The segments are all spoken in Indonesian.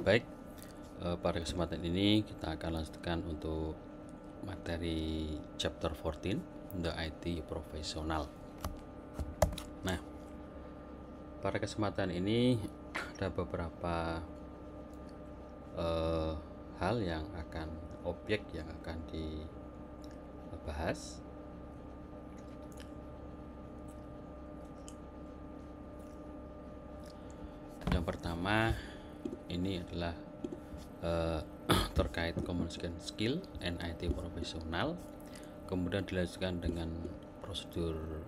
Baik, pada kesempatan ini kita akan lanjutkan untuk materi chapter 14, The IT Professional. Nah, pada kesempatan ini ada beberapa hal yang akan objek yang akan dibahas. Yang pertama ini adalah terkait communication skill and IT profesional, kemudian dilanjutkan dengan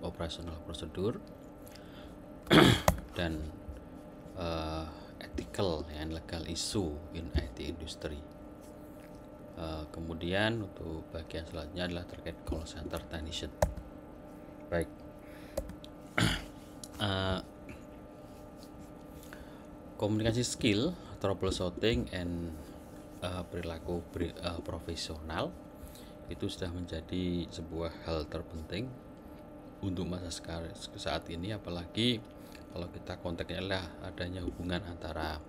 operational prosedur dan ethical and legal issue in IT industry. Kemudian untuk bagian selanjutnya adalah terkait call center technician. Baik, komunikasi skill, troubleshooting and perilaku profesional itu sudah menjadi sebuah hal terpenting untuk masa saat ini, apalagi kalau kita konteksnya adalah adanya hubungan antara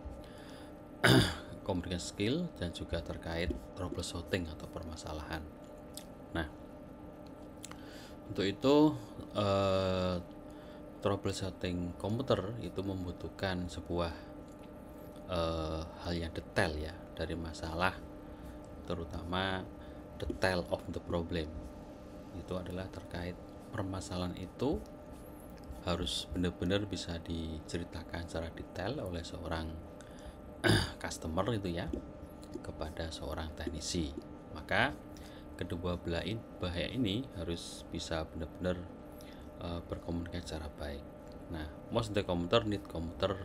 komunikasi skill dan juga terkait troubleshooting atau permasalahan. Nah, untuk itu troubleshooting komputer itu membutuhkan sebuah hal yang detail ya dari masalah, terutama detail of the problem. Itu adalah terkait permasalahan itu harus benar-benar bisa diceritakan secara detail oleh seorang customer itu ya kepada seorang teknisi. Maka kedua belah ini harus bisa benar-benar berkomunikasi secara baik. Nah, most of the computer need computer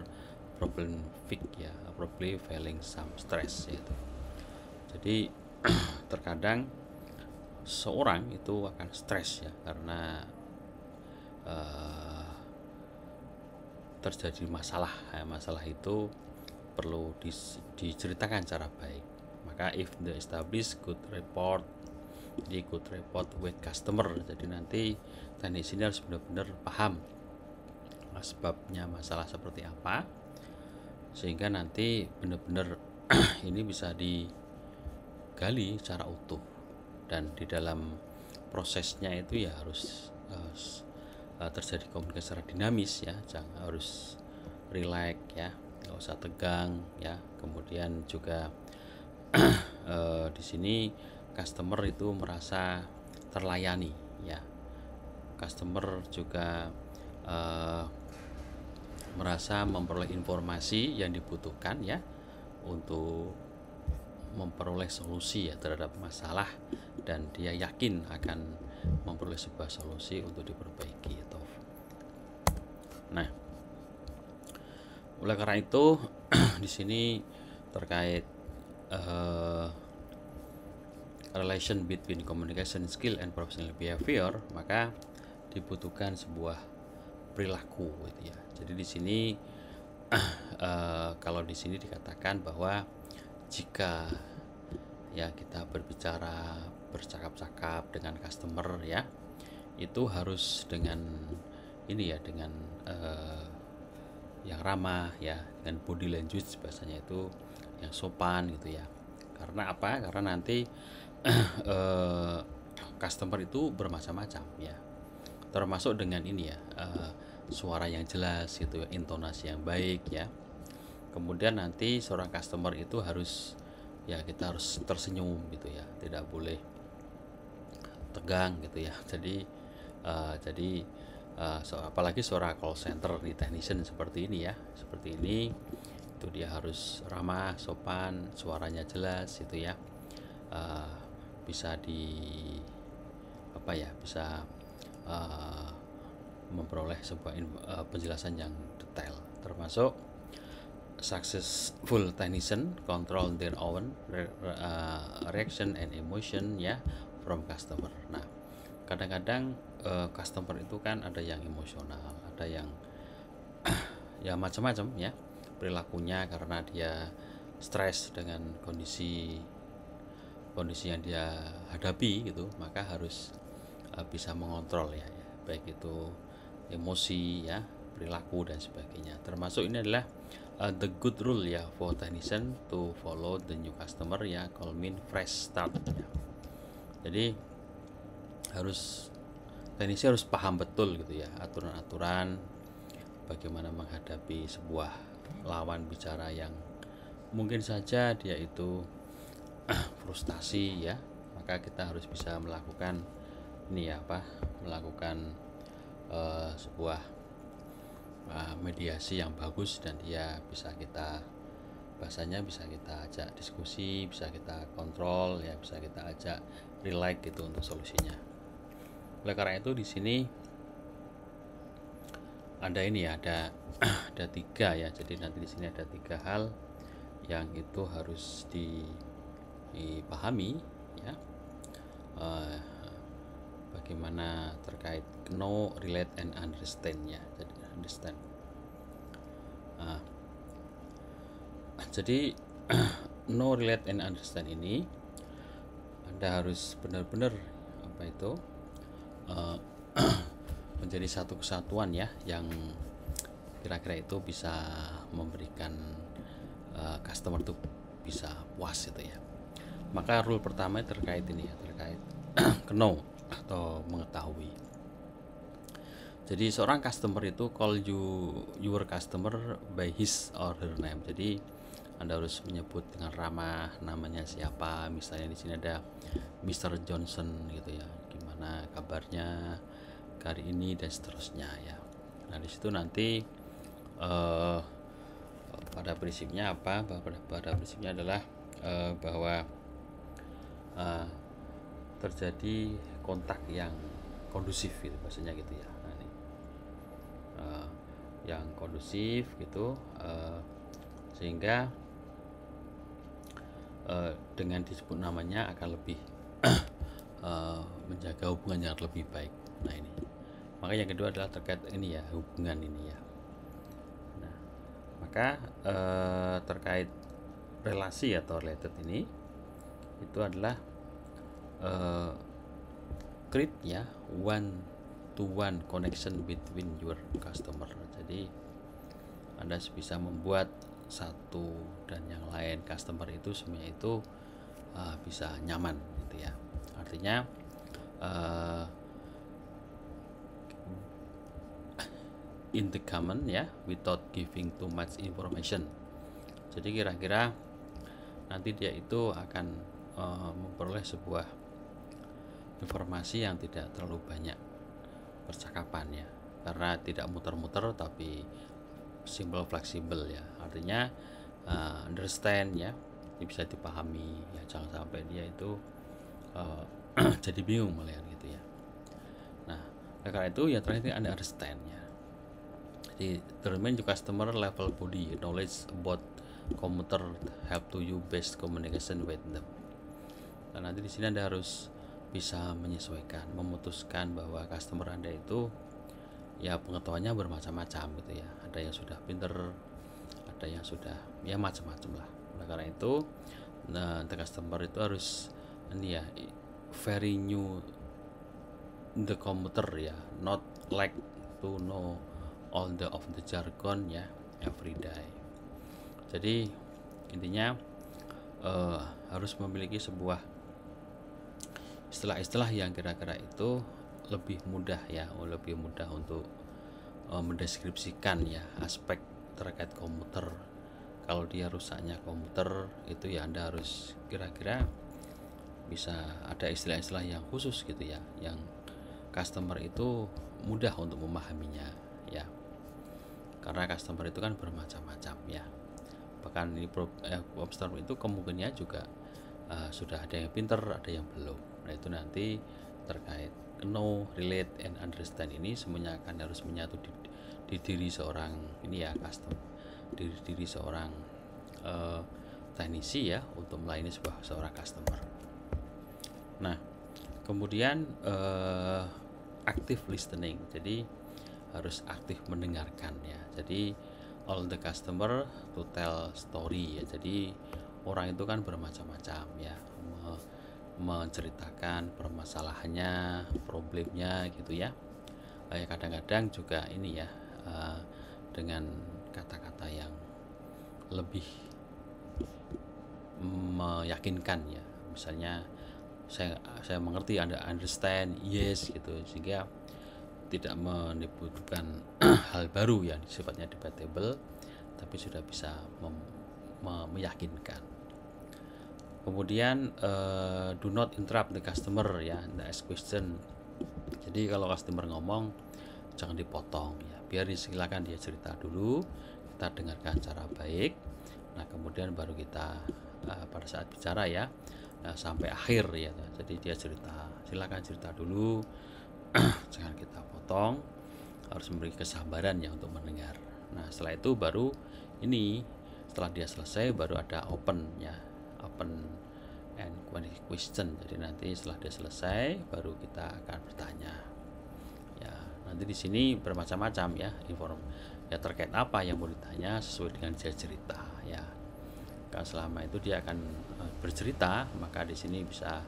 problem fix ya, probably feeling some stress gitu. Jadi terkadang seorang itu akan stres ya karena terjadi masalah. Masalah itu perlu diceritakan secara baik. Maka if the established good report with customer, jadi nanti teknisi ini harus benar-benar paham sebabnya masalah seperti apa, sehingga nanti benar-benar ini bisa digali secara utuh, dan di dalam prosesnya itu ya harus terjadi komunikasi secara dinamis ya, jangan harus relax ya, nggak usah tegang ya. Kemudian juga di sini customer itu merasa terlayani ya, customer juga merasa memperoleh informasi yang dibutuhkan ya untuk memperoleh solusi ya terhadap masalah, dan dia yakin akan memperoleh sebuah solusi untuk diperbaiki itu. Nah, oleh karena itu di sini terkait relation between communication skill and professional behavior, maka dibutuhkan sebuah perilaku gitu ya. Jadi di sini kalau di sini dikatakan bahwa jika ya kita bercakap-cakap dengan customer ya, itu harus dengan ini ya, dengan yang ramah ya, dengan body language bahasanya itu yang sopan gitu ya. Karena apa? Karena nanti customer itu bermacam-macam ya, termasuk dengan ini ya, suara yang jelas gitu ya, intonasi yang baik ya. Kemudian nanti seorang customer itu harus ya, kita harus tersenyum gitu ya, tidak boleh tegang gitu ya. Jadi apalagi suara call center di technician seperti ini ya, seperti ini itu dia harus ramah, sopan, suaranya jelas gitu ya, bisa bisa memperoleh sebuah penjelasan yang detail, termasuk successful technician control their own reaction and emotion ya from customer. Nah, kadang-kadang customer itu kan ada yang emosional, ada yang ya macam-macam ya perilakunya karena dia stres dengan kondisi yang dia hadapi gitu, maka harus bisa mengontrol ya, baik itu emosi ya, perilaku dan sebagainya. Termasuk ini adalah the good rule ya for technician to follow the new customer ya, call mean fresh start ya. Jadi teknisi harus paham betul gitu ya aturan-aturan bagaimana menghadapi sebuah lawan bicara yang mungkin saja dia itu frustasi ya. Maka kita harus bisa melakukan sebuah mediasi yang bagus, dan dia bisa kita ajak diskusi, bisa kita kontrol ya, bisa kita ajak relax gitu untuk solusinya. Oleh karena itu di sini ada ada 3 ya. Jadi nanti di sini ada 3 hal yang itu harus dipahami ya. Bagaimana terkait know, relate, and understand ya. Jadi understand. Jadi know, relate, and understand ini Anda harus benar-benar menjadi satu kesatuan ya, yang kira-kira itu bisa memberikan customer itu bisa puas itu ya. Maka rule pertama terkait know atau mengetahui. Jadi seorang customer itu call your customer by his or her name. Jadi Anda harus menyebut dengan ramah namanya siapa. Misalnya di sini ada Mr. Johnson gitu ya. Gimana kabarnya hari ini dan seterusnya ya. Nah di situ nanti pada prinsipnya pada prinsipnya adalah bahwa terjadi kontak yang kondusif gitu bahasanya gitu ya. Nah, ini yang kondusif gitu, sehingga dengan disebut namanya akan lebih menjaga hubungan yang lebih baik. Nah ini, maka yang kedua adalah terkait ini ya, hubungan ini ya. Nah, maka terkait relasi atau related ini itu adalah create ya one to one connection between your customer. Jadi Anda bisa membuat satu dan yang lain customer itu semuanya itu bisa nyaman gitu ya. Artinya in the common ya, without giving too much information. Jadi kira-kira nanti dia itu akan memperoleh sebuah informasi yang tidak terlalu banyak percakapan ya, karena tidak muter-muter tapi simple, fleksibel ya. Artinya understand ya, ini bisa dipahami ya, jangan sampai dia itu jadi bingung melihat gitu ya. Nah karena itu ya terakhir Anda understand ya. Jadi determine your customer level body knowledge about commuter help to you best communication with them. Nah, nanti di sini Anda harus bisa menyesuaikan, memutuskan bahwa customer Anda itu ya pengetahuannya bermacam-macam gitu ya. Ada yang sudah pinter, ada yang sudah ya macam-macam lah. Nah, karena itu the customer itu harus ini ya, very new the commuter ya, not like to know all of the jargon ya every day. Jadi intinya harus memiliki sebuah istilah-istilah yang kira-kira itu lebih mudah ya, lebih mudah untuk mendeskripsikan ya aspek terkait komuter. Kalau dia rusaknya komuter itu ya Anda harus kira-kira bisa ada istilah-istilah yang khusus gitu ya, yang customer itu mudah untuk memahaminya ya, karena customer itu kan bermacam-macam ya. Bahkan ini customer itu kemungkinannya juga sudah ada yang pinter, ada yang belum. Nah itu nanti terkait know, relate, and understand ini semuanya akan harus menyatu di diri seorang ini ya, diri seorang teknisi ya, untuk melayani seorang customer. Nah kemudian active listening, jadi harus aktif mendengarkan ya. Jadi all the customer to tell story ya. Jadi orang itu kan bermacam-macam ya, menceritakan permasalahannya, problemnya gitu ya. Kadang-kadang juga ini ya, dengan kata-kata yang lebih meyakinkan ya. Misalnya saya mengerti, Anda understand, yes gitu, sehingga tidak menimbulkan hal baru yang sifatnya debatable, tapi sudah bisa meyakinkan. Kemudian do not interrupt the customer ya, the ask question. Jadi kalau customer ngomong jangan dipotong ya, biar silakan dia cerita dulu, kita dengarkan secara baik. Nah kemudian baru kita pada saat bicara ya, sampai akhir ya. Jadi dia cerita, silakan cerita dulu, jangan kita potong, harus memberi kesabaran ya untuk mendengar. Nah setelah itu baru ini, setelah dia selesai baru ada open ya, open and question. Jadi nanti setelah dia selesai baru kita akan bertanya ya. Nanti di sini bermacam-macam ya, ya terkait apa yang mau ditanya sesuai dengan dia cerita ya. Kalau selama itu dia akan bercerita, maka di sini bisa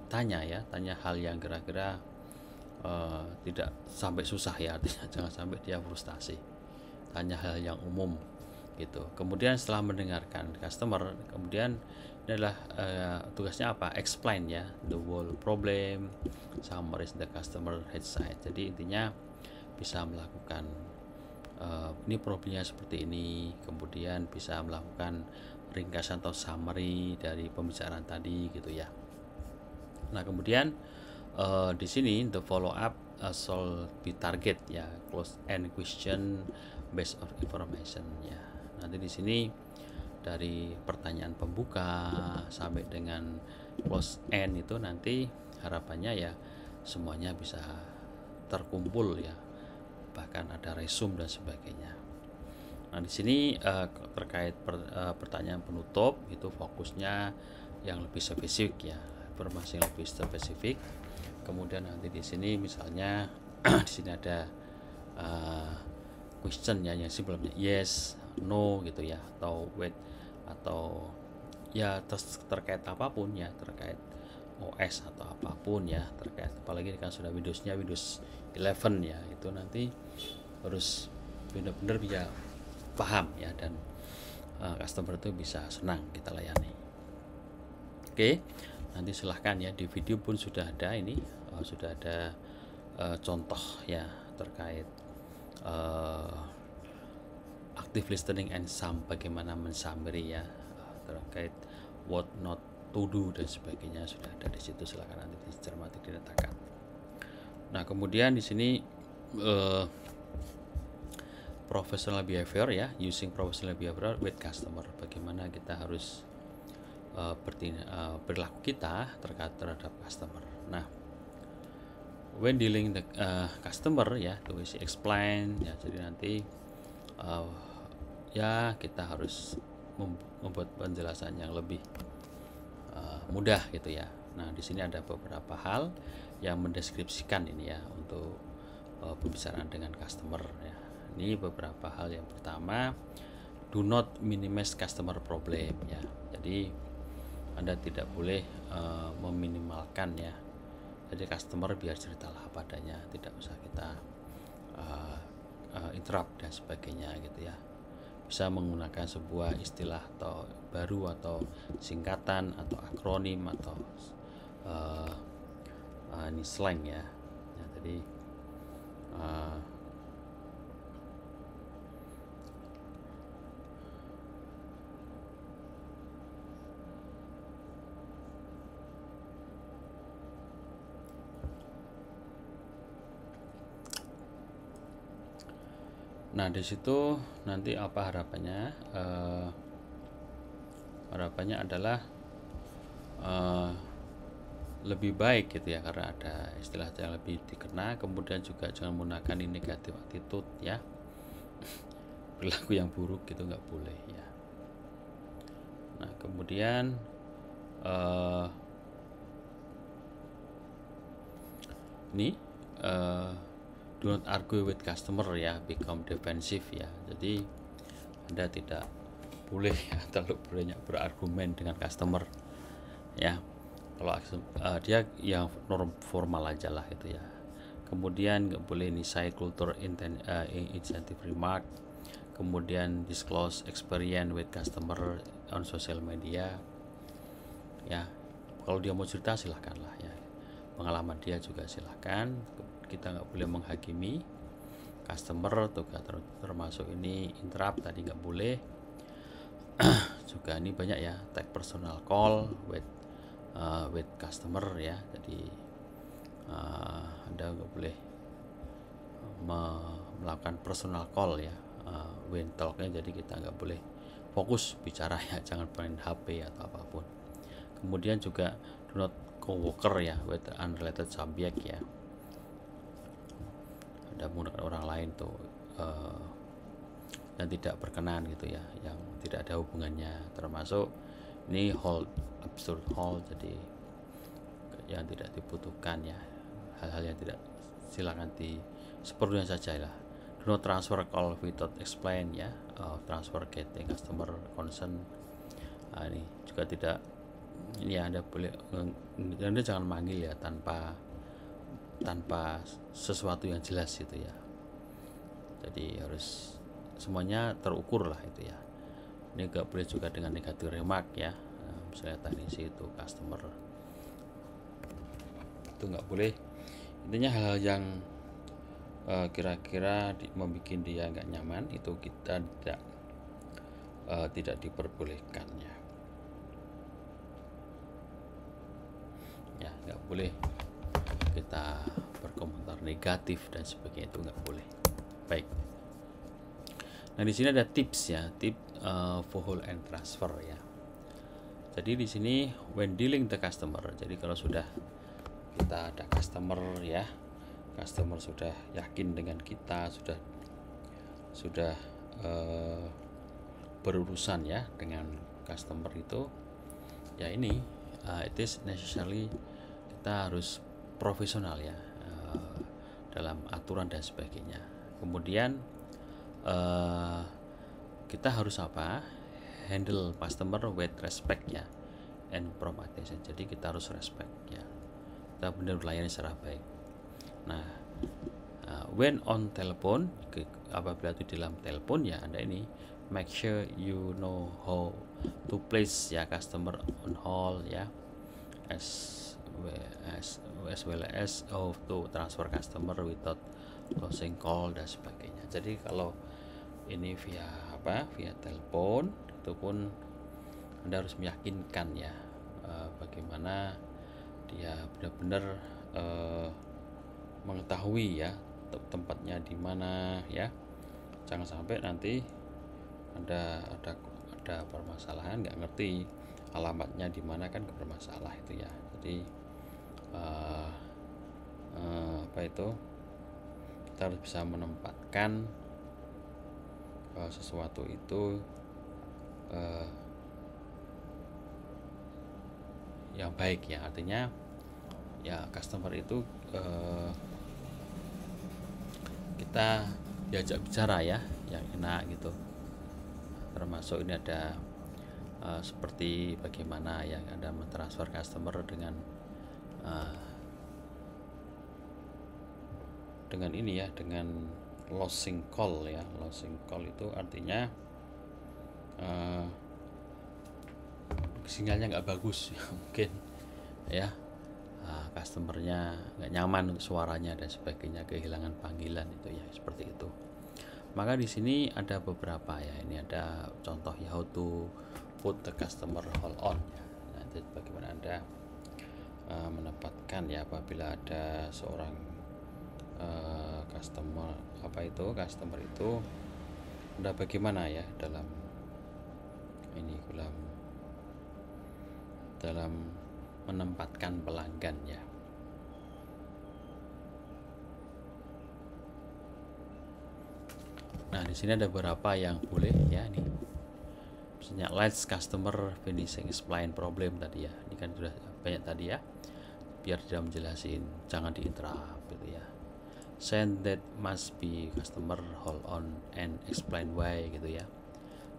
tanya ya, tanya hal yang kira-kira tidak sampai susah ya, artinya jangan sampai dia frustasi, tanya hal yang umum gitu. Kemudian setelah mendengarkan customer, kemudian ini adalah tugasnya apa, explain ya the whole problem, summarize the customer insight. Jadi intinya bisa melakukan ini problemnya seperti ini, kemudian bisa melakukan ringkasan atau summary dari pembicaraan tadi gitu ya. Nah kemudian di sini the follow up shall be target ya, close end question based on information ya. Nanti di sini dari pertanyaan pembuka sampai dengan close end itu nanti harapannya ya semuanya bisa terkumpul ya, bahkan ada resume dan sebagainya. Nah di sini terkait pertanyaan penutup itu fokusnya yang lebih spesifik ya, informasi yang lebih spesifik. Kemudian nanti di sini misalnya di sini ada question ya, yang sebelumnya yes, no gitu ya, atau wait, atau ya terkait apapun ya, terkait OS atau apapun ya, terkait apalagi kan sudah Windowsnya Windows 11 ya, itu nanti harus benar-benar bisa paham ya, dan customer itu bisa senang kita layani. Oke, nanti silahkan ya, di video pun sudah ada ini, sudah ada contoh ya terkait active listening and sum, bagaimana mensummary ya, terkait what not to do dan sebagainya, sudah ada di situ, silahkan nanti dicermati, diletakkan. Nah kemudian di sini professional behavior ya, using professional behavior with customer, bagaimana kita harus berlaku kita terhadap customer. Nah when dealing the customer ya, to explain ya, jadi nanti ya kita harus membuat penjelasan yang lebih mudah gitu ya. Nah di sini ada beberapa hal yang mendeskripsikan ini ya untuk pembicaraan dengan customer ya. Ini beberapa hal. Yang pertama, do not minimize customer problem ya. Jadi Anda tidak boleh meminimalkan ya. Jadi customer biar ceritalah apa adanya, tidak usah kita interrupt dan sebagainya gitu ya. Bisa menggunakan sebuah istilah atau baru, atau singkatan atau akronim, atau ini slang ya. Jadi nah di situ nanti apa harapannya? Harapannya adalah lebih baik gitu ya, karena ada istilah yang lebih dikena. Kemudian juga jangan menggunakan ini negatif attitude ya, perilaku yang buruk gitu nggak boleh ya. Nah kemudian ini do not argue with customer ya, become defensive ya. Jadi Anda tidak boleh ya terlalu banyak berargumen dengan customer ya. Kalau dia yang norm formal aja lah itu ya, kemudian nggak boleh initiate culture incentive remark, kemudian disclose experience with customer on social media. Ya, kalau dia mau cerita silahkanlah ya, pengalaman dia juga silahkan. Kita nggak boleh menghakimi customer juga, termasuk ini interrupt tadi nggak boleh. Juga ini banyak ya, take personal call with customer ya, jadi Anda nggak boleh melakukan personal call ya, when talknya, jadi kita nggak boleh fokus bicara ya, jangan main HP atau apapun. Kemudian juga do not co-worker ya with unrelated subject ya, Anda menggunakan orang lain tuh yang tidak berkenan gitu ya, yang tidak ada hubungannya, termasuk ini hold, absurd hold, jadi yang tidak dibutuhkan ya, hal-hal yang tidak, silakan di seperlunya saja lah. Do not transfer call without explain ya, transfer getting customer concern. Ini juga tidak, ini Anda boleh, Anda jangan manggil ya tanpa sesuatu yang jelas gitu ya, jadi harus semuanya terukur lah itu ya. Ini gak boleh juga dengan negatif remark ya, misalnya teknisi itu customer itu nggak boleh. Intinya hal-hal yang kira-kira membuat dia nggak nyaman itu kita tidak diperbolehkan ya, nggak boleh kita berkomentar negatif dan sebagainya, itu nggak boleh. Baik. Nah, di sini ada tips ya, for hold and transfer ya. Jadi di sini when dealing the customer, jadi kalau sudah kita ada customer ya, customer sudah yakin dengan kita, sudah berurusan ya dengan customer itu ya, ini it is necessarily kita harus profesional ya, dalam aturan dan sebagainya. Kemudian kita harus apa, handle customer with respect ya, and prompt attention. Jadi kita harus respect ya, kita benar melayani secara baik. Nah, when on telepon, apabila itu dalam telepon ya, Anda ini make sure you know how to place ya customer on hold ya, as well as how to transfer customer without closing call dan sebagainya. Jadi kalau ini via telepon, itu pun Anda harus meyakinkan ya, bagaimana dia benar-benar mengetahui ya tempatnya di mana ya, jangan sampai nanti ada permasalahan nggak ngerti alamatnya di mana, kan bermasalah itu ya. Jadi kita harus bisa menempatkan sesuatu itu yang baik ya, artinya ya customer itu kita diajak bicara ya yang enak gitu, termasuk ini ada seperti bagaimana yang Anda mentransfer customer dengan ini ya, dengan losing call ya. Losing call itu artinya sinyalnya nggak bagus ya, mungkin ya, customernya nggak nyaman untuk suaranya dan sebagainya, kehilangan panggilan itu ya, seperti itu. Maka di sini ada beberapa ya, ini ada contoh ya, how to put the customer hold on ya. Nanti bagaimana Anda menempatkan ya apabila ada seorang customer itu Anda bagaimana ya dalam menempatkan pelanggan ya. Nah, di sini ada beberapa yang boleh ya, ini misalnya let's customer finishing explain problem tadi ya, ini kan sudah banyak tadi ya, biar dia menjelasin, jangan diinterrupt gitu ya. Send that must be customer hold on and explain why gitu ya.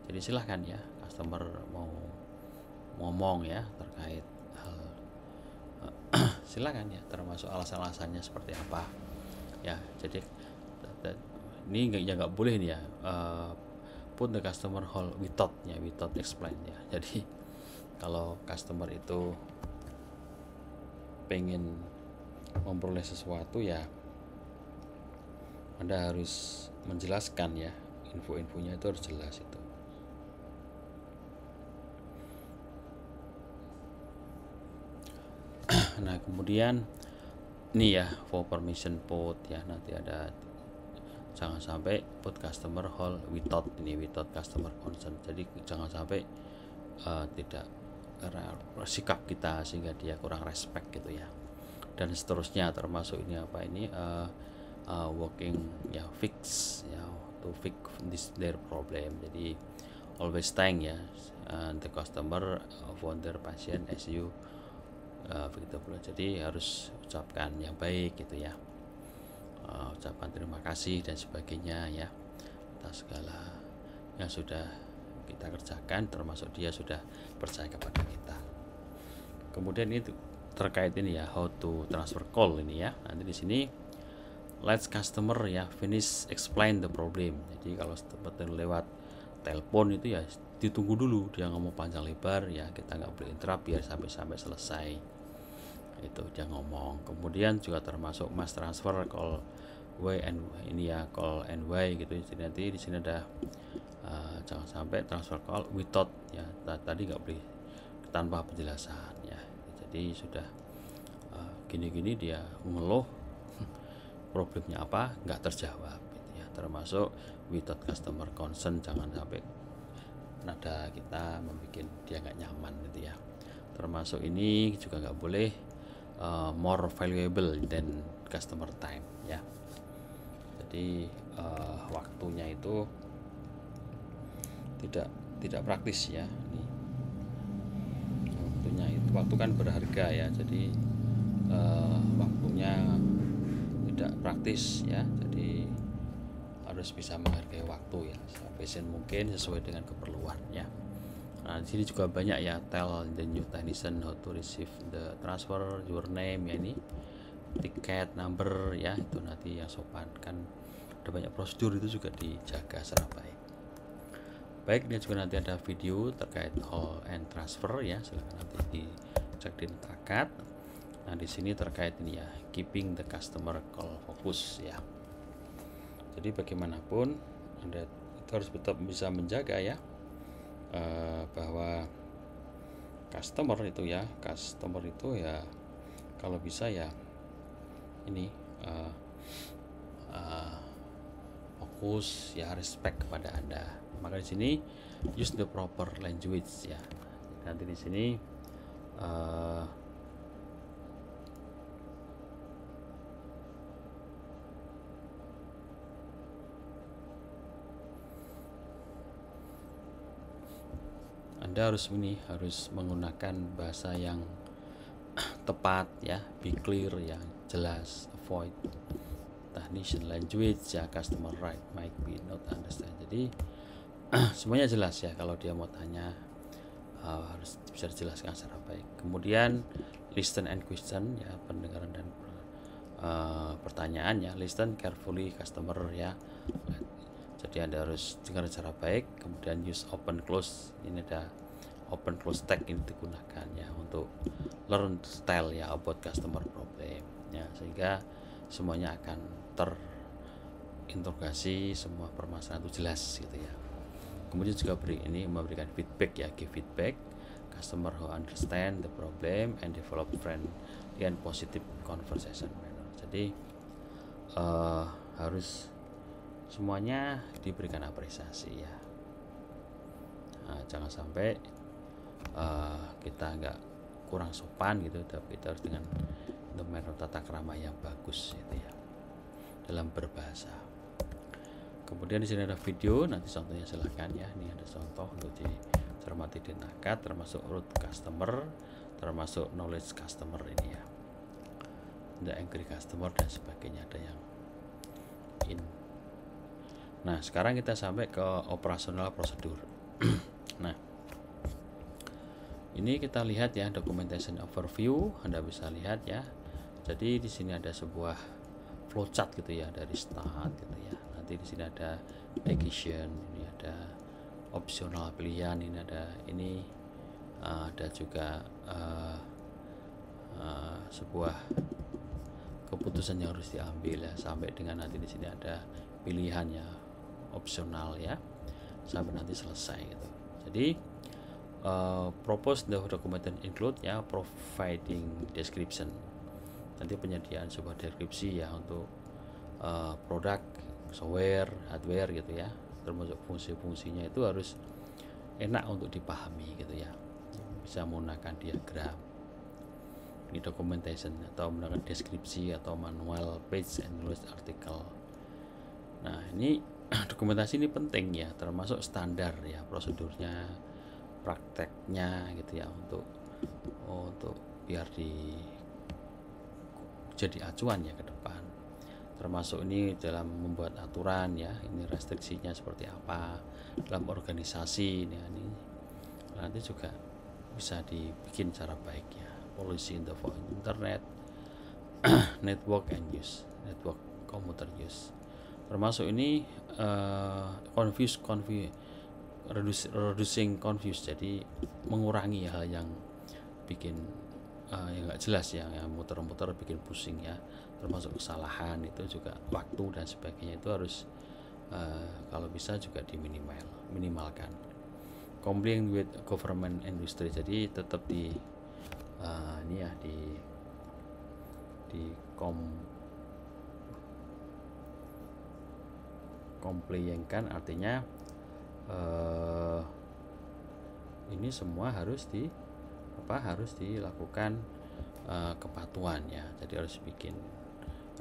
Jadi silahkan ya, customer mau ngomong ya terkait hal silakan ya, termasuk alasan-alasannya seperti apa. ya. Jadi ini nggak boleh nih ya, put the customer hold without explain ya. Jadi kalau customer itu pengen memperoleh sesuatu ya, Anda harus menjelaskan ya, info-infonya itu harus jelas itu. Nah kemudian ini ya, for permission put ya, nanti ada, jangan sampai put customer hold without customer consent. Jadi jangan sampai tidak sikap kita sehingga dia kurang respect gitu ya, dan seterusnya. Termasuk ini apa ini working ya, fix ya, to fix their problem. Jadi always thank ya the customer for their patient as you begitu pula. Jadi harus ucapkan yang baik gitu ya, ucapan terima kasih dan sebagainya ya, atas segala yang sudah kita kerjakan, termasuk dia sudah percaya kepada kita. Kemudian itu terkait ini ya, how to transfer call ini ya. Nanti di sini let's customer ya finish explain the problem. Jadi kalau seperti lewat telepon itu ya ditunggu dulu dia ngomong panjang lebar ya, kita nggak boleh interrupt biar sampai selesai itu dia ngomong. Kemudian juga termasuk mass transfer, call Y and ini ya, call and Y gitu. Jadi nanti di sini ada jangan sampai transfer call without ya, tadi nggak boleh tanpa penjelasan ya. Jadi sudah gini-gini dia ngeluh problemnya apa nggak terjawab gitu ya. Termasuk without customer consent, jangan sampai nada kita membuat dia nggak nyaman gitu ya. Termasuk ini juga nggak boleh more valuable than customer time ya. Jadi waktunya itu tidak praktis ya. Ini waktu kan berharga ya, jadi waktunya tidak praktis ya. Jadi harus bisa menghargai waktu ya, efisien mungkin sesuai dengan keperluan ya. Nah, di sini juga banyak ya, tell the new technician how to receive the transfer, your name ya, ini tiket number ya, itu nanti yang sopan kan. Ada banyak prosedur itu juga dijaga secara baik. Ini juga nanti ada video terkait call and transfer ya, silahkan nanti dicek di Netakat. Nah di sini terkait ini ya, keeping the customer call focus ya. Jadi bagaimanapun Anda itu harus tetap bisa menjaga ya, bahwa customer itu ya kalau bisa ya ini fokus ya, respect kepada Anda. Maka di sini use the proper language ya. Nanti di sini Anda harus menggunakan bahasa yang tepat ya, be clear ya, jelas, avoid technician language ya, customer right might be not understand. Jadi semuanya jelas ya, kalau dia mau tanya harus bisa dijelaskan secara baik. Kemudian listen and question ya, pendengaran dan pertanyaan ya, listen carefully customer ya. Jadi Anda harus dengar secara baik. Kemudian use open close, ini ada open close tag ini digunakan ya untuk learn style ya about customer problem ya, sehingga semuanya akan terinterogasi, semua permasalahan itu jelas gitu ya. Kemudian juga memberikan feedback ya, give feedback customer who understand the problem and develop friendly and positive conversation manner. Jadi harus semuanya diberikan apresiasi ya. Nah, jangan sampai kita nggak kurang sopan gitu, tapi kita harus dengan tata krama yang bagus gitu ya dalam berbahasa. Kemudian di sini ada video, nanti contohnya silahkan ya. Ini ada contoh untuk dicermati di Netakat, termasuk root customer, termasuk knowledge customer ini ya, the angry customer dan sebagainya, ada yang in. Nah sekarang kita sampai ke operasional prosedur. Nah ini kita lihat ya, documentation overview. Anda bisa lihat ya. Jadi di sini ada sebuah flowchart gitu ya, dari start gitu ya. Nanti di sini ada decision, ini ada opsional pilihan, ini ada ini ada juga sebuah keputusan yang harus diambil ya, sampai dengan nanti di sini ada pilihannya opsional ya, sampai nanti selesai gitu. Jadi propose the document include ya providing description, nanti penyediaan sebuah deskripsi ya untuk produk, software, hardware gitu ya, termasuk fungsi-fungsinya itu harus enak untuk dipahami gitu ya, bisa menggunakan diagram, ini documentation, atau menggunakan deskripsi atau manual page and list article. Nah ini dokumentasi ini penting ya, termasuk standar ya, prosedurnya, prakteknya gitu ya, untuk biar jadi acuan ya ke depan. Termasuk ini dalam membuat aturan ya, ini restriksinya seperti apa dalam organisasi ini nanti juga bisa dibikin cara baik ya. Policy in the internet, network and use, network computer use, termasuk ini reducing confuse, jadi mengurangi hal yang bikin yang nggak jelas ya, yang muter-muter bikin pusing ya, termasuk kesalahan itu juga, waktu dan sebagainya itu harus kalau bisa juga minimalkan. Complying with government industry, jadi tetap di ini ya compliance-kan, artinya ini semua harus dilakukan kepatuhan ya, jadi harus bikin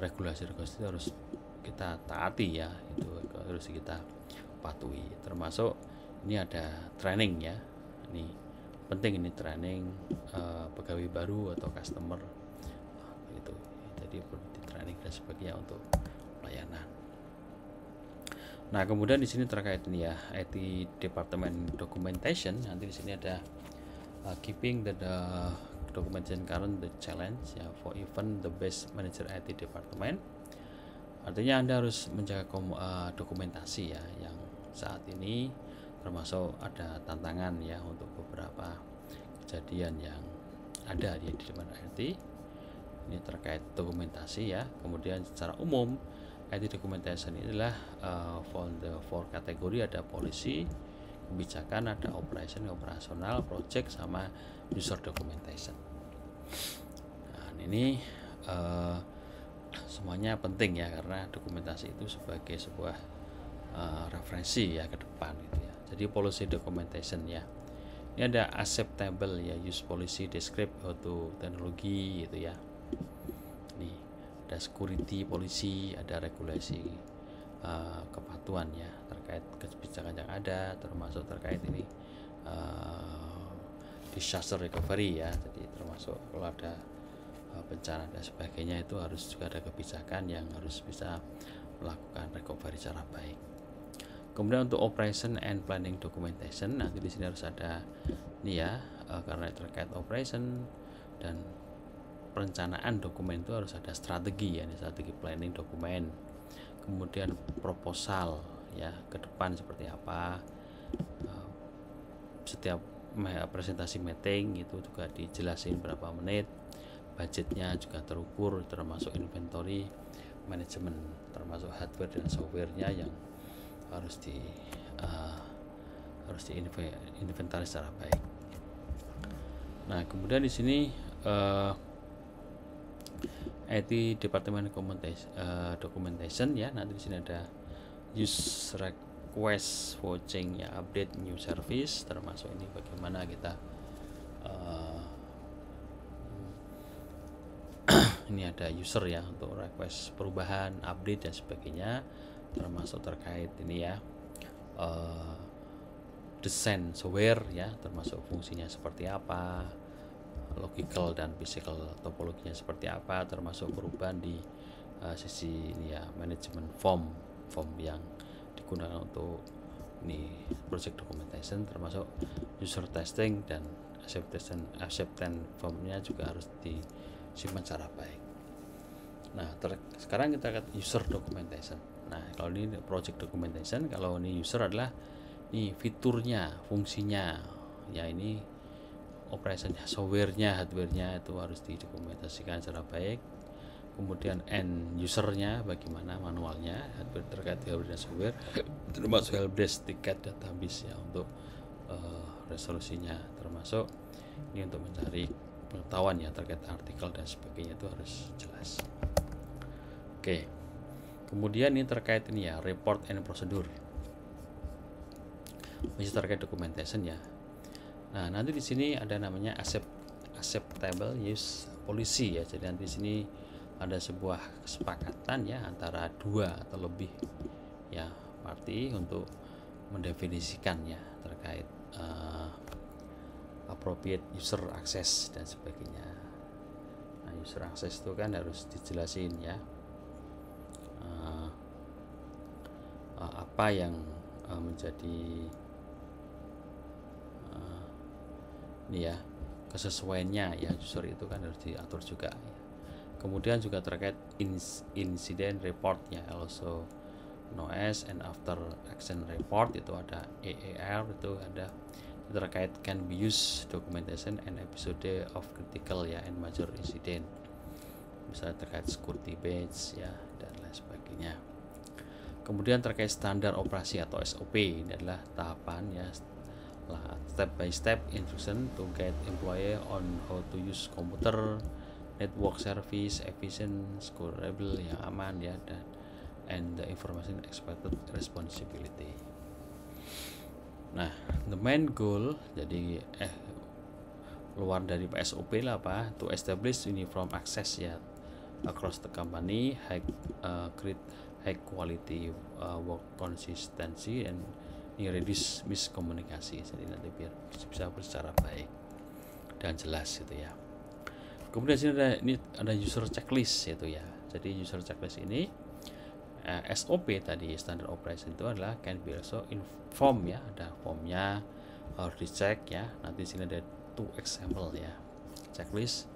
regulasi harus kita taati ya, itu harus kita patuhi. Termasuk ini ada training ya, ini penting, ini training pegawai baru atau customer itu, jadi perlu di training dan sebagainya untuk pelayanan. Nah kemudian di sini terkait ini ya, IT Department Documentation, nanti di sini ada keeping the documentation current the challenge ya for even the best manager IT department. Artinya Anda harus menjaga dokumentasi ya, yang saat ini termasuk ada tantangan ya untuk beberapa kejadian yang ada di departemen IT. Ini terkait dokumentasi ya. Kemudian secara umum IT documentation inilah for kategori, ada policy, kebijakan, ada operasional, project, sama user documentation. Nah ini semuanya penting ya, karena dokumentasi itu sebagai sebuah referensi ya ke depan gitu ya. Jadi policy documentation ya, ini ada acceptable ya use policy, describe auto teknologi gitu ya. Nih ada security policy, ada regulasi kepatuhan ya terkait kebijakan yang ada, termasuk terkait ini disaster recovery ya, jadi termasuk kalau ada bencana dan sebagainya itu harus juga ada kebijakan yang harus bisa melakukan recovery secara baik. Kemudian untuk operation and planning documentation, nanti di sini harus ada ini ya, karena terkait operation dan perencanaan dokumen itu harus ada strategi ya, ini strategi planning dokumen. Kemudian proposal ya, ke depan seperti apa, setiap presentasi meeting itu juga dijelasin berapa menit, budgetnya juga terukur, termasuk inventory manajemen, termasuk hardware dan softwarenya yang harus diinventaris secara baik. Nah kemudian di sini IT Department Documentation ya, nanti di sini ada use request vouching ya, update new service, termasuk ini bagaimana kita ini ada user ya untuk request perubahan, update dan sebagainya, termasuk terkait ini ya desain software ya, termasuk fungsinya seperti apa, logical dan physical topologinya seperti apa, termasuk perubahan di sisi ini ya, manajemen form yang digunakan untuk ini project documentation, termasuk user testing dan acceptance formnya juga harus disimpan secara baik. Nah, sekarang kita lihat user documentation. Nah, kalau ini project documentation, kalau ini user adalah ini fiturnya, fungsinya, ya ini operasinya, softwarenya, hardwarenya itu harus didokumentasikan secara baik. Kemudian end usernya bagaimana, manualnya, hardware terkait hardware dan software, termasuk helpdesk, tiket, database ya untuk resolusinya, termasuk ini untuk mencari pengetahuan ya terkait artikel dan sebagainya itu harus jelas. Oke. Kemudian ini terkait ini ya, report and procedure. Masih terkait documentation ya. Nah, nanti di sini ada namanya acceptable use policy ya. Jadi nanti di sini ada sebuah kesepakatan ya antara dua atau lebih ya party untuk mendefinisikan ya terkait appropriate user access dan sebagainya. Nah, user access itu kan harus dijelasin ya apa yang menjadi ini ya kesesuaiannya ya user itu kan harus diatur juga ya. Kemudian juga terkait incident report ya, also known as and after action report, itu ada AAR, itu ada terkait can be used documentation and episode of critical ya and major incident, misalnya terkait security batch ya dan lain sebagainya. Kemudian terkait standar operasi atau SOP, ini adalah tahapan ya, step by step instruction to get employee on how to use computer, network service, efficient, scalable yang aman ya, dan and the information expected responsibility. Nah, the main goal jadi luar dari SOP lah apa, to establish uniform access ya across the company, create high quality work consistency and reduce miscommunikasi. Jadi nanti biar bisa bersecara baik dan jelas gitu ya. Kemudian sini ada user checklist itu ya. Jadi user checklist ini SOP tadi standard operation itu adalah can be also inform ya, ada formnya harus dicek ya. Nanti sini ada 2 example ya checklist.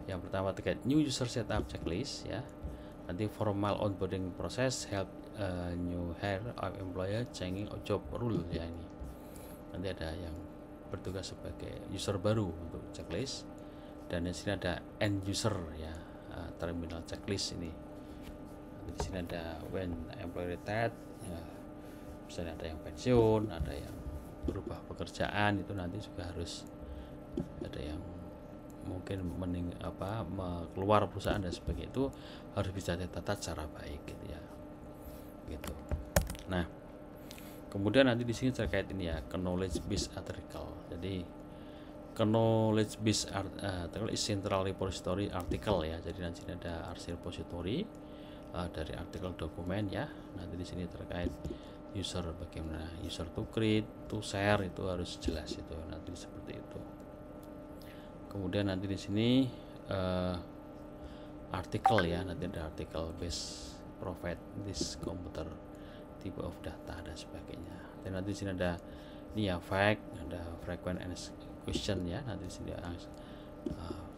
Yang pertama terkait new user setup checklist ya. Nanti formal onboarding process help new hire employer changing job rule ya ini. Nanti ada yang bertugas sebagai user baru untuk checklist. Dan di sini ada end user ya, terminal checklist ini. Di sini ada when employee retired ya, misalnya ada yang pensiun, ada yang berubah pekerjaan, itu nanti juga harus ada yang mungkin keluar perusahaan dan sebagainya, itu harus bisa ditata secara baik gitu ya gitu. Nah, kemudian nanti di sini terkait ini ya knowledge base article. Jadi knowledge base article is central repository article ya. Jadi nanti sini ada arsip repository dari artikel dokumen ya. Nanti di sini terkait user, bagaimana user to create, to share, itu harus jelas itu nanti seperti itu. Kemudian nanti di sini artikel ya, nanti ada artikel base provide this computer type of data dan sebagainya. Dan nanti di sini ada ini ya fact, ada frequent and question ya. Nanti di sini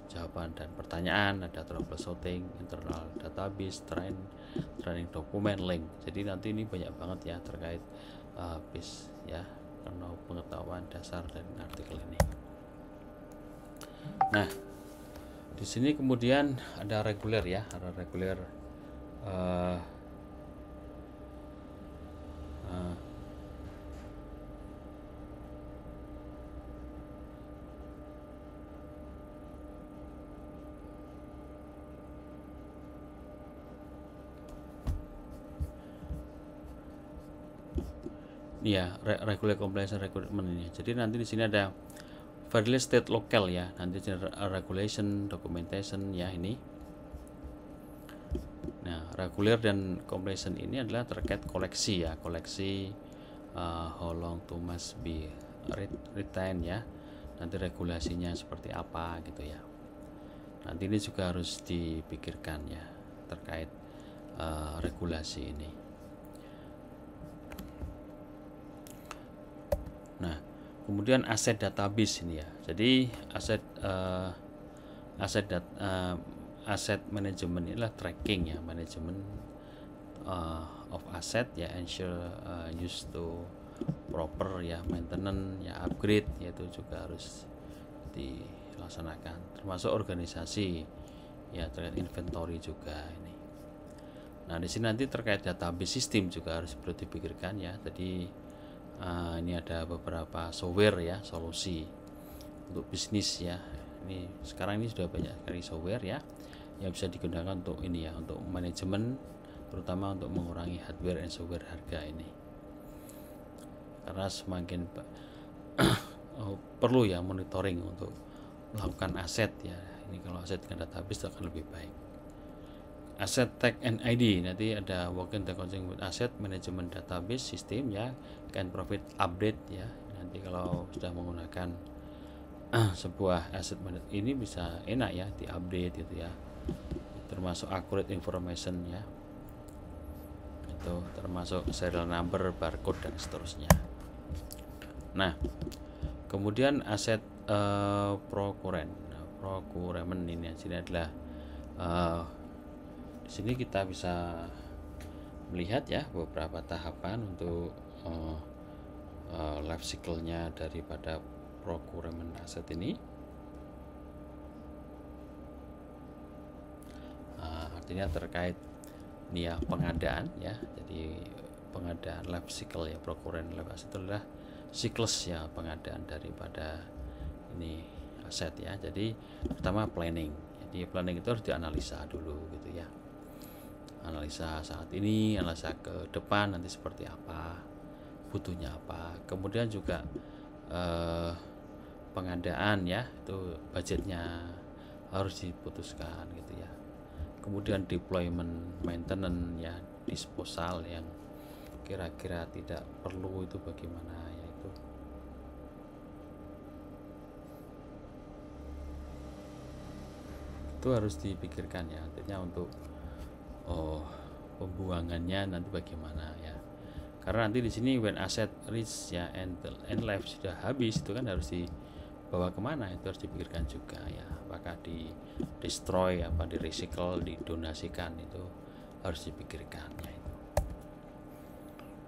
jawaban dan pertanyaan, ada troubleshooting, internal database, training dokumen, link. Jadi nanti ini banyak banget ya terkait base ya, karena pengetahuan dasar dari artikel ini. Nah, di sini kemudian ada reguler ya, ada reguler ya regular compliance recruitment ini. Jadi nanti di sini ada various state local ya, nanti regulation documentation ya ini. Nah, regular dan completion ini adalah terkait koleksi ya, koleksi how long to must be retained ya. Nanti regulasinya seperti apa gitu ya. Nanti ini juga harus dipikirkan ya terkait regulasi ini. Nah, kemudian aset database ini ya. Jadi aset asset management inilah tracking ya, manajemen of asset ya, ensure use to proper ya, maintenance ya, upgrade ya, itu juga harus dilaksanakan, termasuk organisasi ya, terkait inventory juga ini. Nah, di sini nanti terkait database sistem juga harus perlu dipikirkan ya. Jadi ini ada beberapa software ya, solusi untuk bisnis ya. Ini sekarang ini sudah banyak sekali software ya yang bisa digunakan untuk ini ya, untuk manajemen, terutama untuk mengurangi hardware dan software harga ini. Karena semakin perlu ya monitoring untuk melakukan aset ya. Ini kalau aset dengan database itu akan lebih baik. Asset tag and ID, nanti ada working the connection with asset management database system ya, can provide update ya. Nanti kalau sudah menggunakan sebuah asset management ini bisa enak ya diupdate gitu ya, termasuk accurate information ya, itu termasuk serial number, barcode dan seterusnya. Nah, kemudian aset procurement ini sini adalah di sini kita bisa melihat ya beberapa tahapan untuk life cycle-nya daripada procurement aset ini. Artinya terkait ini ya, pengadaan ya. Jadi pengadaan life cycle ya, procurement life aset adalah siklus ya pengadaan daripada ini aset ya. Jadi pertama planning. Jadi planning itu harus dianalisa dulu gitu ya. Analisa saat ini, analisa ke depan nanti seperti apa, butuhnya apa. Kemudian juga pengadaan ya, itu budgetnya harus diputuskan gitu ya. Kemudian deployment, maintenance ya, disposal yang kira-kira tidak perlu itu bagaimana ya, itu harus dipikirkan ya. Artinya untuk pembuangannya nanti bagaimana ya, karena nanti di sini when asset reach ya end life sudah habis, itu kan harus dibawa kemana, itu harus dipikirkan juga ya, apakah di destroy, apa di recycle, didonasikan, itu harus dipikirkan ya.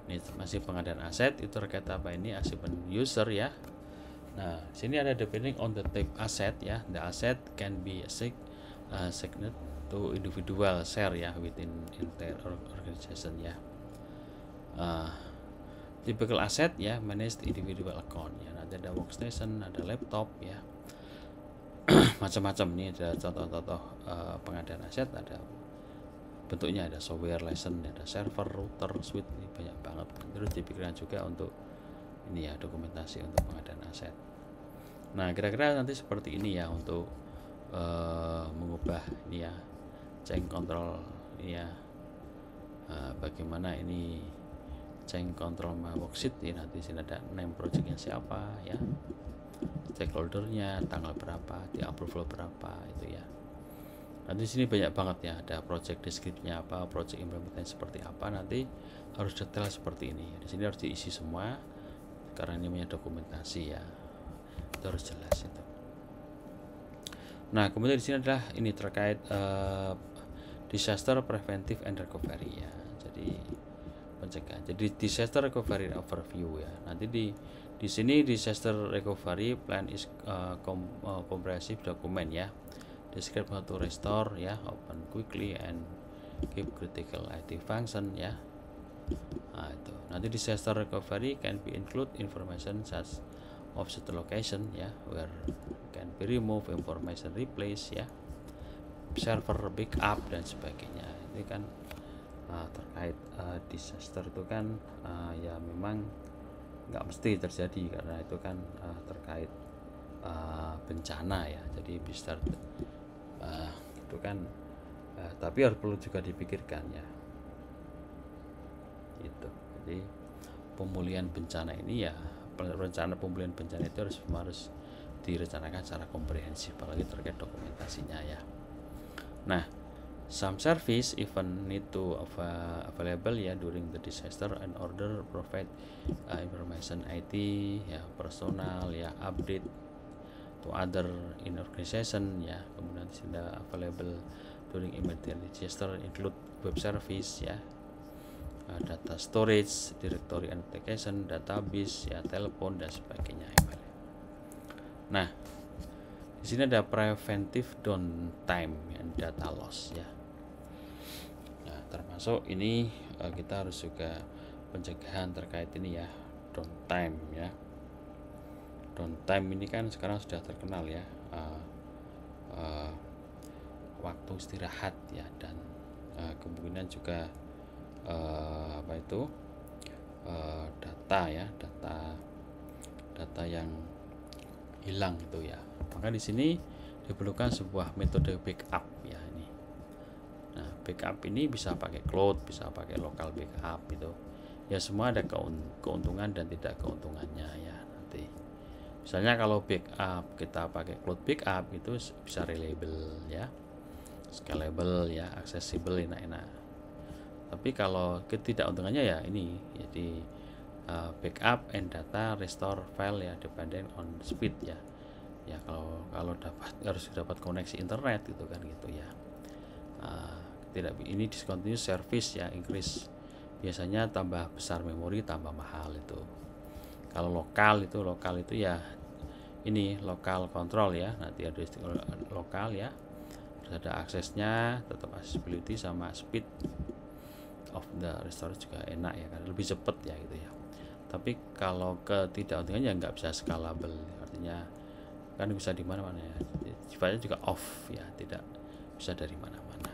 Ini masih pengadaan aset, itu terkait apa ini, achievement user ya. Nah, sini ada depending on the type asset ya, the asset can be assigned to individual share ya within entire organization ya. Typical asset ya, managed individual account ya. Nanti ada workstation, ada laptop ya, macam-macam. Ini ada contoh-contoh pengadaan aset, ada bentuknya, ada software license, ada server, router, switch, ini banyak banget. Terus dipikirkan juga untuk ini ya, dokumentasi untuk pengadaan aset. Nah, kira-kira nanti seperti ini ya untuk mengubah ini ya, change control ini ya, bagaimana ini change control worksheet ya. Nanti sini ada name projectnya siapa ya, stakeholdernya, tanggal berapa, di approval berapa itu ya. Nanti sini banyak banget ya, ada project description-nya apa, project implementasi seperti apa, nanti harus detail seperti ini. Di sini harus diisi semua karena ini namanya dokumentasi ya, itu harus jelas itu. Nah, kemudian di sini adalah ini terkait disaster preventive and recovery ya. Jadi pencegahan. Jadi disaster recovery overview ya. Nanti di sini disaster recovery plan is comprehensive document ya. Describe how to restore ya, open quickly and keep critical IT function ya. Nah, itu. Nanti disaster recovery can be include information such of the location ya, where can be remove, information replace ya, server backup dan sebagainya. Ini kan terkait disaster itu kan ya memang nggak mesti terjadi, karena itu kan terkait bencana ya. Jadi bisa itu kan tapi harus perlu juga dipikirkan ya itu. Jadi pemulihan bencana ini ya, rencana pemulihan bencana itu harus direncanakan secara komprehensif, apalagi terkait dokumentasinya ya. Nah, some service even need to available ya during the disaster and order provide information IT ya, personal ya, update to other in organization ya. Kemudian di sini ada available during immediate register include web service ya, data storage, directory and application, database ya, telepon dan sebagainya. Nah, di sini ada preventive downtime and data loss ya. Nah, termasuk ini kita harus juga pencegahan terkait ini ya, downtime ya. Downtime ini kan sekarang sudah terkenal ya, waktu istirahat ya, dan kemungkinan juga data ya, data yang hilang itu ya. Maka di sini diperlukan sebuah metode backup ya ini. Nah, backup ini bisa pakai cloud, bisa pakai local backup itu. Ya semua ada keuntungan dan tidak keuntungannya ya nanti. Misalnya kalau backup kita pakai cloud backup itu bisa reliable ya, scalable ya, accessible, enak-enak. Tapi kalau ketidakuntungannya ya ini, jadi backup and data restore file ya dependent on speed ya. Ya kalau harus dapat koneksi internet gitu kan gitu ya. Tidak, ini discontinuous service ya, increase, biasanya tambah besar memori tambah mahal itu. Kalau lokal itu ya ini local control ya, nanti ada lokal ya, terus ada aksesnya, tetap accessibility sama speed of the storage juga enak ya kan, lebih cepat ya gitu ya. Tapi kalau ketidakuntungannya nggak bisa scalable, artinya kan bisa di mana-mana ya, sifatnya juga off ya, tidak bisa dari mana-mana.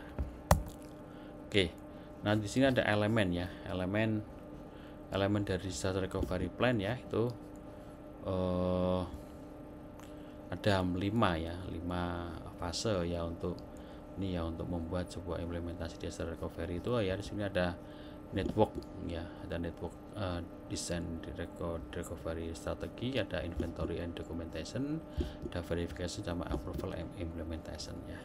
Oke, nah di sini ada elemen ya, elemen dari disaster recovery plan ya, itu ada 5 fase ya untuk ini ya, untuk membuat sebuah implementasi disaster recovery itu ya. Di sini ada network ya, ada network design recovery strategi, ada inventory and documentation, ada verification sama approval and implementation ya.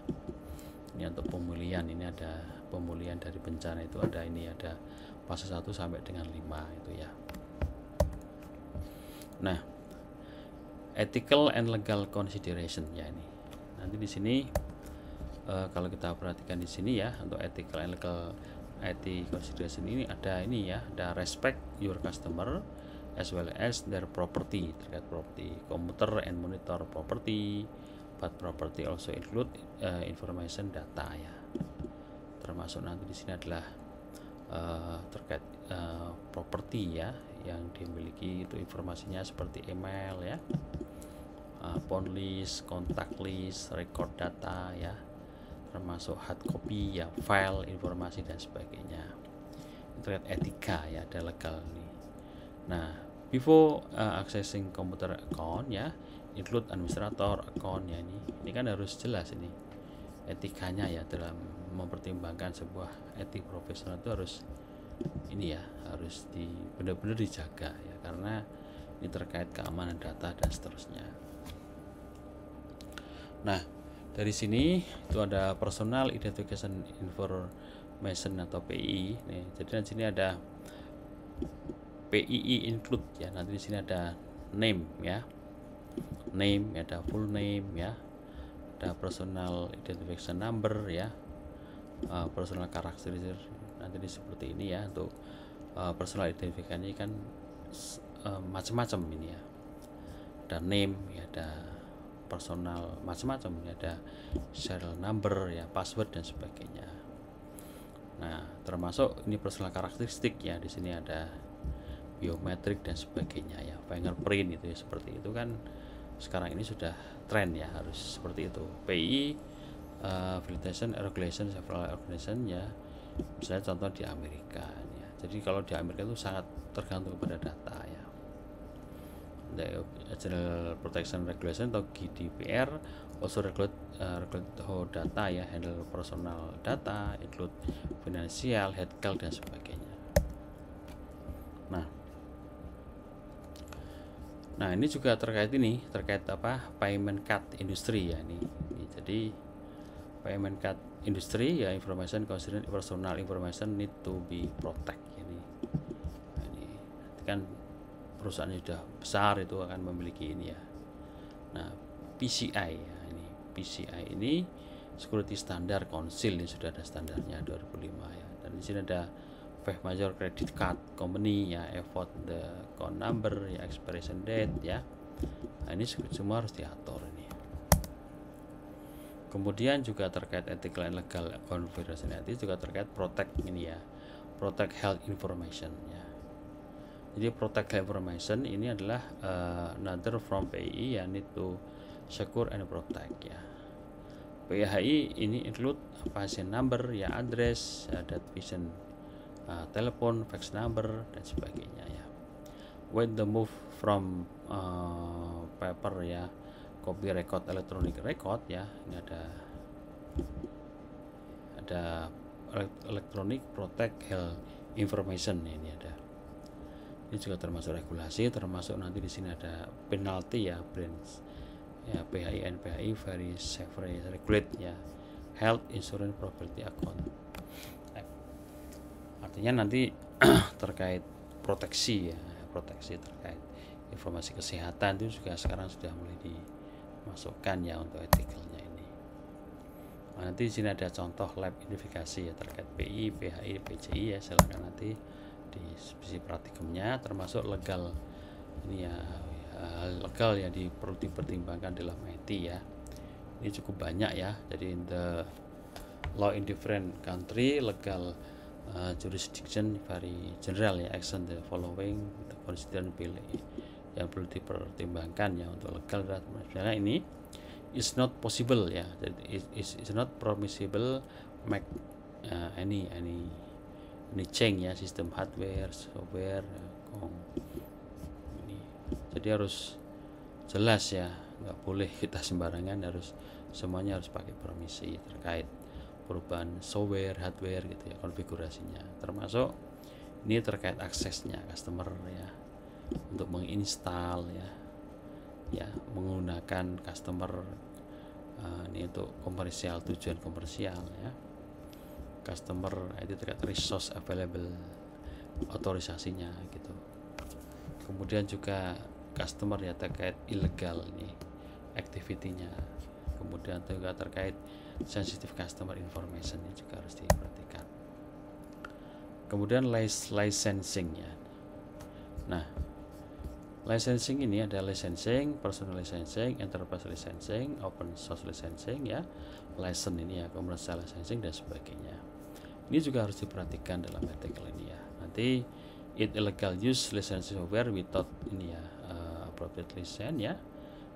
Ini untuk pemulihan, ini ada pemulihan dari bencana itu, ada ini, ada fase 1 sampai dengan 5 itu ya. Nah, ethical and legal consideration ya ini. Nanti di sini kalau kita perhatikan di sini ya, untuk ethical and legal consideration ini ada ini ya, ada respect your customer as well as their property, terkait property, computer and monitor property, but property also include information data ya. Termasuk nanti di sini adalah terkait property ya, yang dimiliki itu informasinya seperti email ya, phone list, contact list, record data ya, termasuk hard copy ya, file, informasi dan sebagainya. Terkait etika ya, ada legal nih. Nah, before accessing computer account ya, include administrator account ya, ini kan harus jelas ini etikanya ya, dalam mempertimbangkan sebuah etik profesional itu harus ini ya, harus benar-benar dijaga ya, karena ini terkait keamanan data dan seterusnya. Nah, dari sini itu ada personal identification information atau PII nih. Jadi di sini ada PII include ya, nanti di sini ada name ya, ada full name ya, ada personal identification number ya, personal characteristic nanti ini seperti ini ya. Untuk personal identification ini kan macam-macam ini ya, ada name ya, ada personal macam-macam ini, ada serial number ya, password dan sebagainya. Nah, termasuk ini personal karakteristik ya, di sini ada biometrik dan sebagainya ya, fingerprint itu ya, seperti itu kan sekarang ini sudah tren ya, harus seperti itu. PI validation regulation several organization ya, misalnya contoh di Amerika ya. Jadi kalau di Amerika itu sangat tergantung kepada data ya. The General Protection Regulation atau GDPR also regulate how data ya, handle personal data, include financial, healthcare dan sebagainya. Nah ini juga terkait apa, payment card industry ya ini. Jadi payment card industry ya, information concerning personal information need to be protect ini. Nah, ini kan perusahaan sudah besar itu akan memiliki ini ya. Nah, PCI ya. Ini PCI ini Security Standard Council, ini sudah ada standarnya 2005 ya. Dan di sini ada 5 major credit card company ya, effort the account number ya, expiration date ya. Nah, ini semua harus diatur ini. Kemudian juga terkait ethical and legal confidentiality, juga terkait protect ini ya, protect health information ya. Jadi protect health information ini adalah another from PII ya, need to secure and protect ya. PII ini include patient number ya, address, that patient telepon, fax number dan sebagainya ya. When the move from paper ya, copy record, electronic record ya, ini ada electronic protect health information ini ada. Ini juga termasuk regulasi, termasuk nanti di sini ada penalty ya, brands ya, PHI and PHI very severely regulate ya, health insurance property account. Artinya nanti terkait proteksi ya, proteksi terkait informasi kesehatan itu juga sekarang sudah mulai dimasukkan ya untuk ethikalnya ini. Nah, nanti di sini ada contoh lab identifikasi ya terkait PI, PHI, PCI ya, silakan nanti di sisi praktikumnya, termasuk legal ini ya, legal ya perlu dipertimbangkan dalam IT ya. Ini cukup banyak ya. Jadi the law in different country, legal jurisdiction very general ya, action the following the constituent bill yang perlu dipertimbangkan ya untuk legal. Misalnya ini is not possible ya, jadi is not permissible make any change ya, sistem hardware, software ini. Jadi harus jelas ya, nggak boleh kita sembarangan, harus semuanya harus pakai permisi terkait perubahan software, hardware gitu ya, konfigurasinya, termasuk ini terkait aksesnya customer ya, untuk menginstal ya menggunakan customer ini untuk komersial, tujuan komersial ya, customer itu terkait resource available, otorisasinya gitu. Kemudian juga customer ya terkait ilegal ini activity-nya. Kemudian juga terkait sensitive customer information ini juga harus diperhatikan. Kemudian licensing ya. Nah, licensing ini ada licensing, personal licensing, enterprise licensing, open source licensing ya, license ini ya, commercial licensing dan sebagainya. Ini juga harus diperhatikan dalam artikel ini ya. Nanti illegal use licensing software without ini ya, appropriate license ya.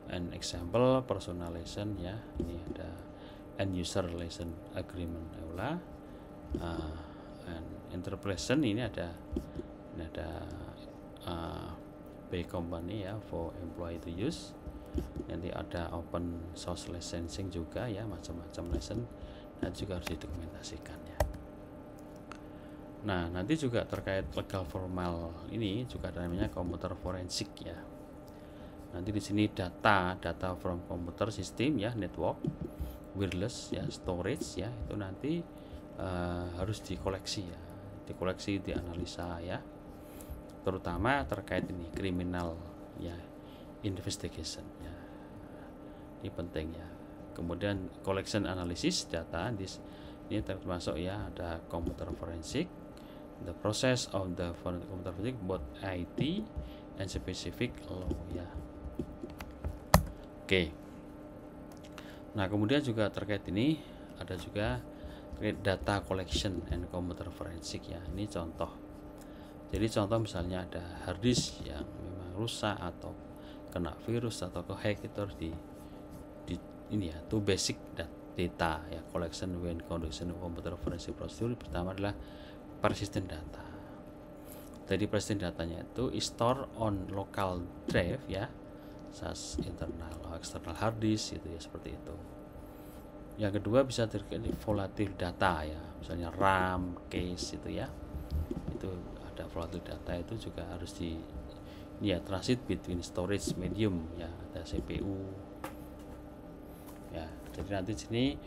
An example personal license ya. Ini ada end user license agreement EULA. And enterprise ini ada by company ya, for employee to use. Nanti ada open source licensing juga ya, macam-macam license, dan juga harus didokumentasikan ya. Nah, nanti juga terkait legal formal ini juga ada namanya komputer forensik ya. Nanti di sini data from komputer system ya, network, wireless ya, storage ya, itu nanti harus dikoleksi ya, dianalisa ya, terutama terkait ini criminal ya, investigation ya, ini penting ya. Kemudian collection analysis data, ini termasuk ya, ada komputer forensik, the process of the computer forensik both IT and specific law ya. Oke. Nah, kemudian juga terkait ini ada juga terkait data collection and computer forensik ya. Ini contoh. Jadi contoh misalnya ada hard disk yang memang rusak atau kena virus atau ke-hack, itu harus di ini ya, to basic data ya, collection when conduction computer forensic procedure. Pertama adalah persistent data. Jadi persistent datanya itu store on local drive ya, SAS internal atau external hard disk itu ya, seperti itu. Yang kedua bisa terjadi volatile data ya, misalnya RAM, case itu ya, itu ada volatile data, itu juga harus ya, transit between storage medium ya, ada CPU ya. Jadi nanti sini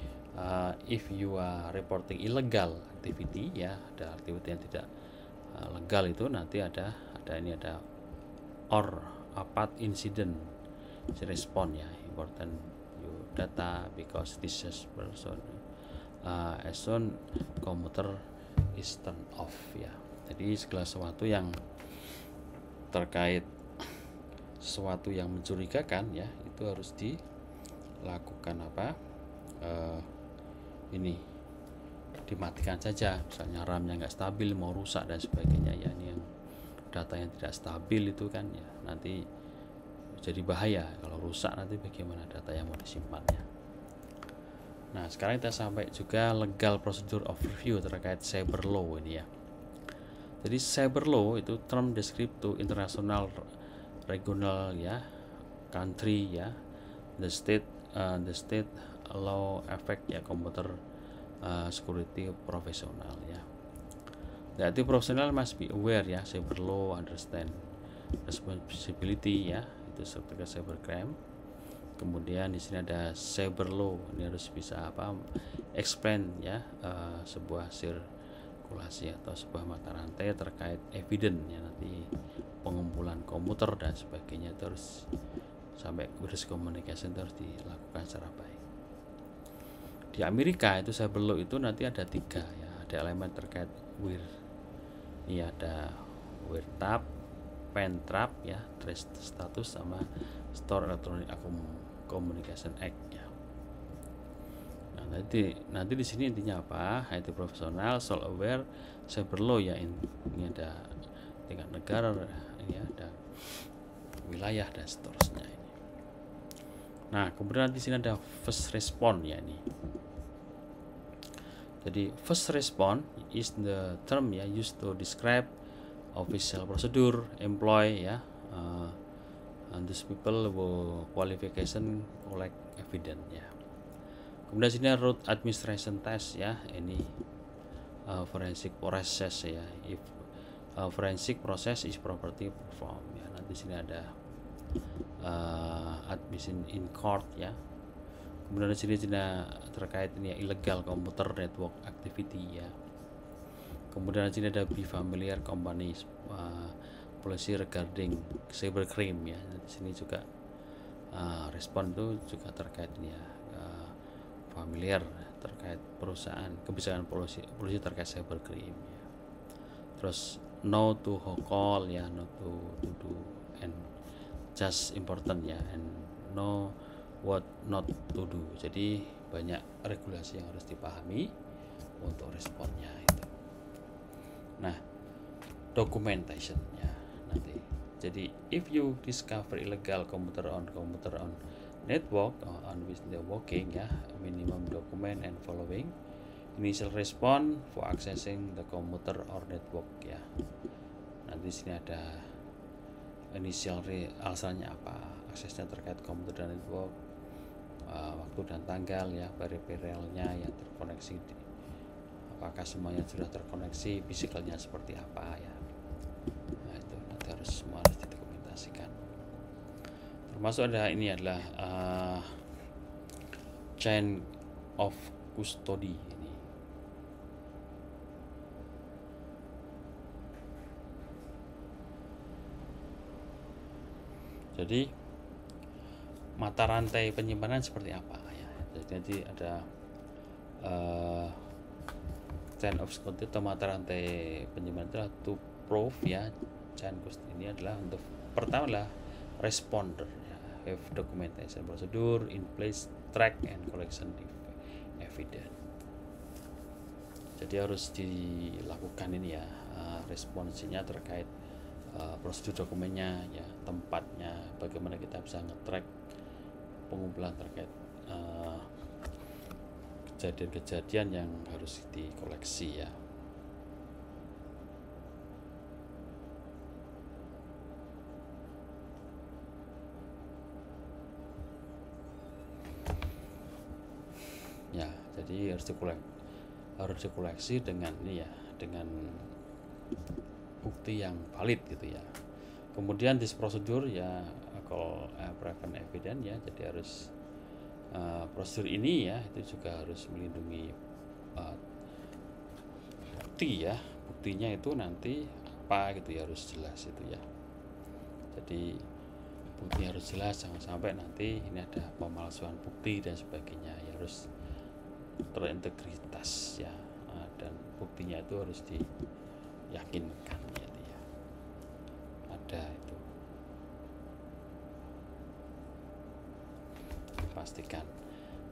if you are reporting illegal activity ya, ada aktiviti yang tidak legal, itu nanti ada or apart incident respon ya, important your data because this is person as soon komputer is turned off ya. Jadi segala sesuatu yang terkait sesuatu yang mencurigakan ya itu harus dilakukan ini dimatikan saja, misalnya RAM-nya nggak stabil, mau rusak dan sebagainya ya. Ini yang data yang tidak stabil itu kan ya nanti jadi bahaya kalau rusak, nanti bagaimana data yang mau disimpannya. Nah sekarang kita sampai juga legal procedure overview terkait cyber law ini ya. Jadi cyber law itu term describe to international, regional ya, country ya, the state law affect ya computer security profesional ya. The IT professional must be aware ya cyber law, understand responsibility ya, itu seperti cyber crime. Kemudian di sini ada cyber law, ini harus bisa explain ya sebuah sirkulasi atau sebuah mata rantai terkait evidence ya, nanti pengumpulan komputer dan sebagainya itu harus sampai risk communication harus dilakukan secara baik. Di Amerika itu cyber law itu nanti ada 3 ya, ada elemen terkait WIR. Ini ada WIR tab, pen trap ya, trace status, sama store electronic communication act ya. Nah, nanti di sini intinya apa? IT profesional, soul aware, cyber law ya, ini ada tingkat negara ini ada wilayah dan seterusnya ini. Nah, kemudian di sini ada first response ya ini. Jadi first response is the term ya used to describe official procedure employ ya, and these people will qualification collect evidence ya. Kemudian sini root administration test ya, ini forensic process ya, if forensic process is properly performed ya. Nanti sini ada admission in court ya. Kemudian di sini terkait ini ya, illegal computer network activity ya. Kemudian di sini ada be familiar companies policy regarding cyber crime ya. Di sini juga respon itu juga terkait ini ya, familiar terkait perusahaan kebijakan polisi terkait cyber crime ya. Terus no to call ya, no to do and just important ya, and no what not to do. Jadi banyak regulasi yang harus dipahami untuk responnya itu. Nah, documentationnya nanti. Jadi if you discover illegal computer on network on which they working ya, minimum document and following initial response for accessing the computer or network ya. Nanti sini ada initial alasannya apa, aksesnya terkait komputer dan network, waktu dan tanggal ya, peripheralnya yang terkoneksi, apakah semuanya sudah terkoneksi, fisikalnya seperti apa ya. Nah itu nanti semua harus didokumentasikan. Termasuk ada ini adalah chain of custody ini. Jadi mata rantai penyimpanan seperti apa ya. Jadi ada chain of custody atau mata rantai penyimpanan adalah to prove ya, chain custody ini adalah untuk pertama adalah responder ya, have documentation procedure in place, track and collection evidence. Jadi harus dilakukan ini ya, responsinya terkait prosedur dokumennya ya, tempatnya, bagaimana kita bisa nge-track pengumpulan terkait kejadian-kejadian yang harus dikoleksi ya. Ya, jadi harus dikoleksi dengan ini ya, dengan bukti yang valid gitu ya. Kemudian this procedure ya call prevent evidence ya, jadi harus prosedur ini ya itu juga harus melindungi bukti ya, buktinya itu nanti apa gitu ya, harus jelas itu ya. Jadi bukti harus jelas, jangan sampai nanti ini ada pemalsuan bukti dan sebagainya ya, harus terintegritas ya. Dan buktinya itu harus diyakinkan ya, ada itu pastikan.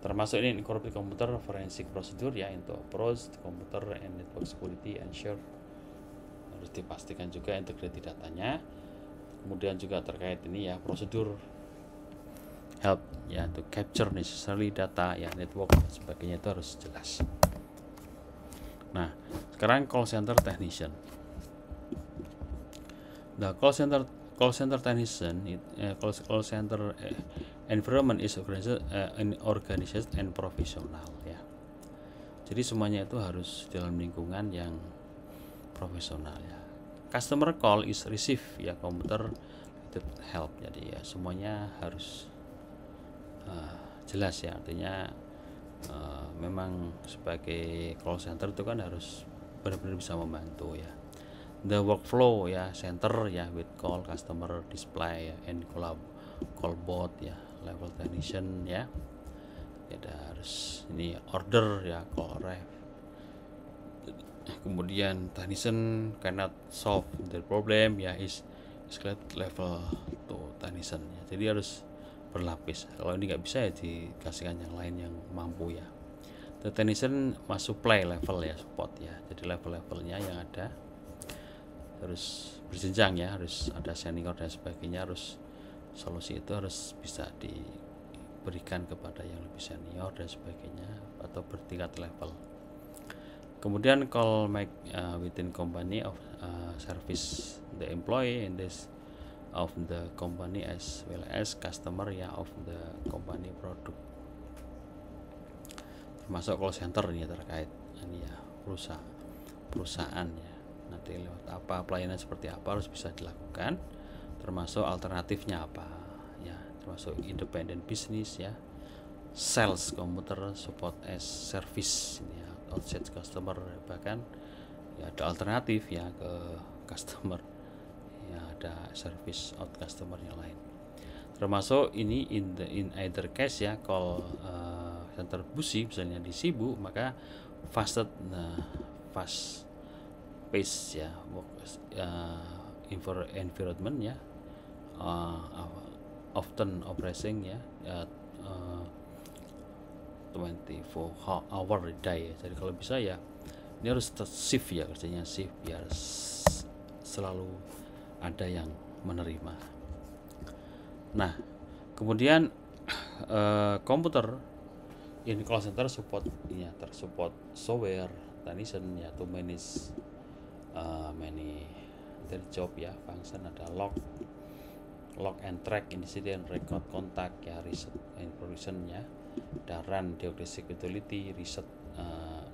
Termasuk ini incorporate komputer forensic procedure ya, untuk approach computer and network security ensure, harus dipastikan juga integrity datanya. Kemudian juga terkait ini ya, prosedur help ya to capture necessary data ya, network dan sebagainya itu harus jelas. Nah, sekarang call center technician. The call center technician call center environment is organized and professional ya. Jadi semuanya itu harus dalam lingkungan yang profesional ya. Customer call is receive ya, computer help. Jadi ya semuanya harus jelas ya, artinya memang sebagai call center itu kan harus benar-benar bisa membantu ya. The workflow ya center ya, with call, customer, display ya, and call bot ya, level technician ya. Ada harus ini order ya, call ref. Kemudian technician cannot solve the problem ya, is level to technician ya. Jadi harus berlapis. Kalau ini nggak bisa ya dikasihkan yang lain yang mampu ya. The technician must supply level ya, support ya. Jadi level-levelnya yang ada harus berjenjang ya, harus ada senior dan sebagainya, harus solusi itu harus bisa diberikan kepada yang lebih senior dan sebagainya, atau bertingkat level. Kemudian call make within company of service the employee in this of the company as well as customer ya of the company product. Termasuk call center ini terkait ini ya, perusahaan ya, nanti lewat apa, pelayanan seperti apa harus bisa dilakukan, termasuk alternatifnya apa ya, termasuk independent business ya, sales computer support as service ya, outside customer, bahkan ya ada alternatif ya ke customer ya, ada service out customer yang lain. Termasuk ini in either case ya, call center busy misalnya di sibuk, maka fast pace ya, environment ya, often operating ya, 24 hour a day ya. Jadi kalau bisa ya ini harus shift ya, kerjanya shift biar selalu ada yang menerima. Nah, kemudian komputer in call center support ya, tersupport software technician ya, to manage many their job ya, function, ada log and track incident, record kontak ya, reset information ya, ada run diagnostic utility, reset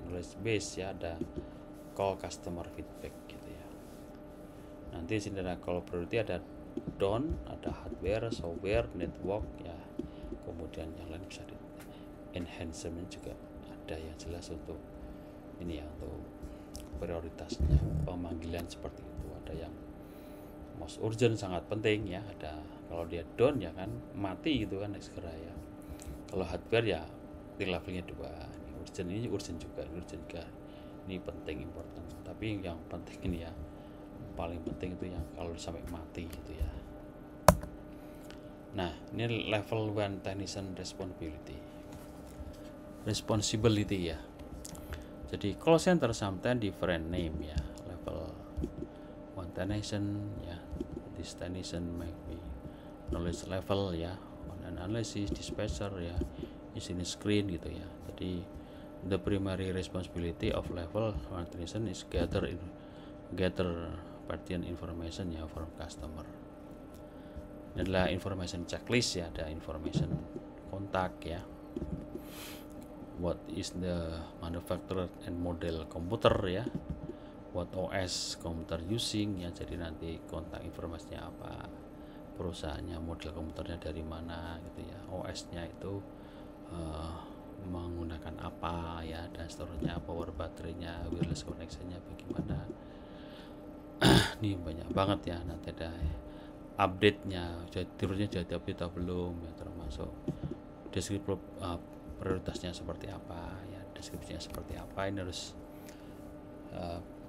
knowledge base ya, ada call customer feedback gitu ya. Nanti sini ada call priority, ada down, ada hardware, software, network ya, kemudian yang lain bisa di enhancement juga ada yang jelas untuk ini ya, untuk prioritasnya pemanggilan seperti itu. Ada yang most urgent sangat penting ya, ada kalau dia down ya kan mati gitu kan segera ya. Kalau hardware ya levelnya 2, ini urgent juga, ini penting, important, tapi yang penting ini ya, paling penting itu yang kalau sampai mati gitu ya. Nah, ini level 1 technician responsibility ya. Jadi call center sometimes different name ya, level 1 technician ya, this technician might be knowledge level ya, on analysis, dispatcher ya, isinya screen gitu ya. Jadi the primary responsibility of level 1 technician is gather pertinent information ya from customer. Ini adalah information checklist ya, ada information kontak ya, what is the manufacturer and model computer ya, what OS computer using ya, jadi nanti kontak informasinya apa, perusahaannya, model komputernya dari mana gitu ya, OS-nya itu menggunakan apa ya, dan seterusnya, power baterainya, wireless connection-nya bagaimana. Ini banyak banget ya, nanti ada update-nya, tirunya jadi update atau belum ya, termasuk deskripsi prioritasnya seperti apa ya, deskripsinya seperti apa, ini harus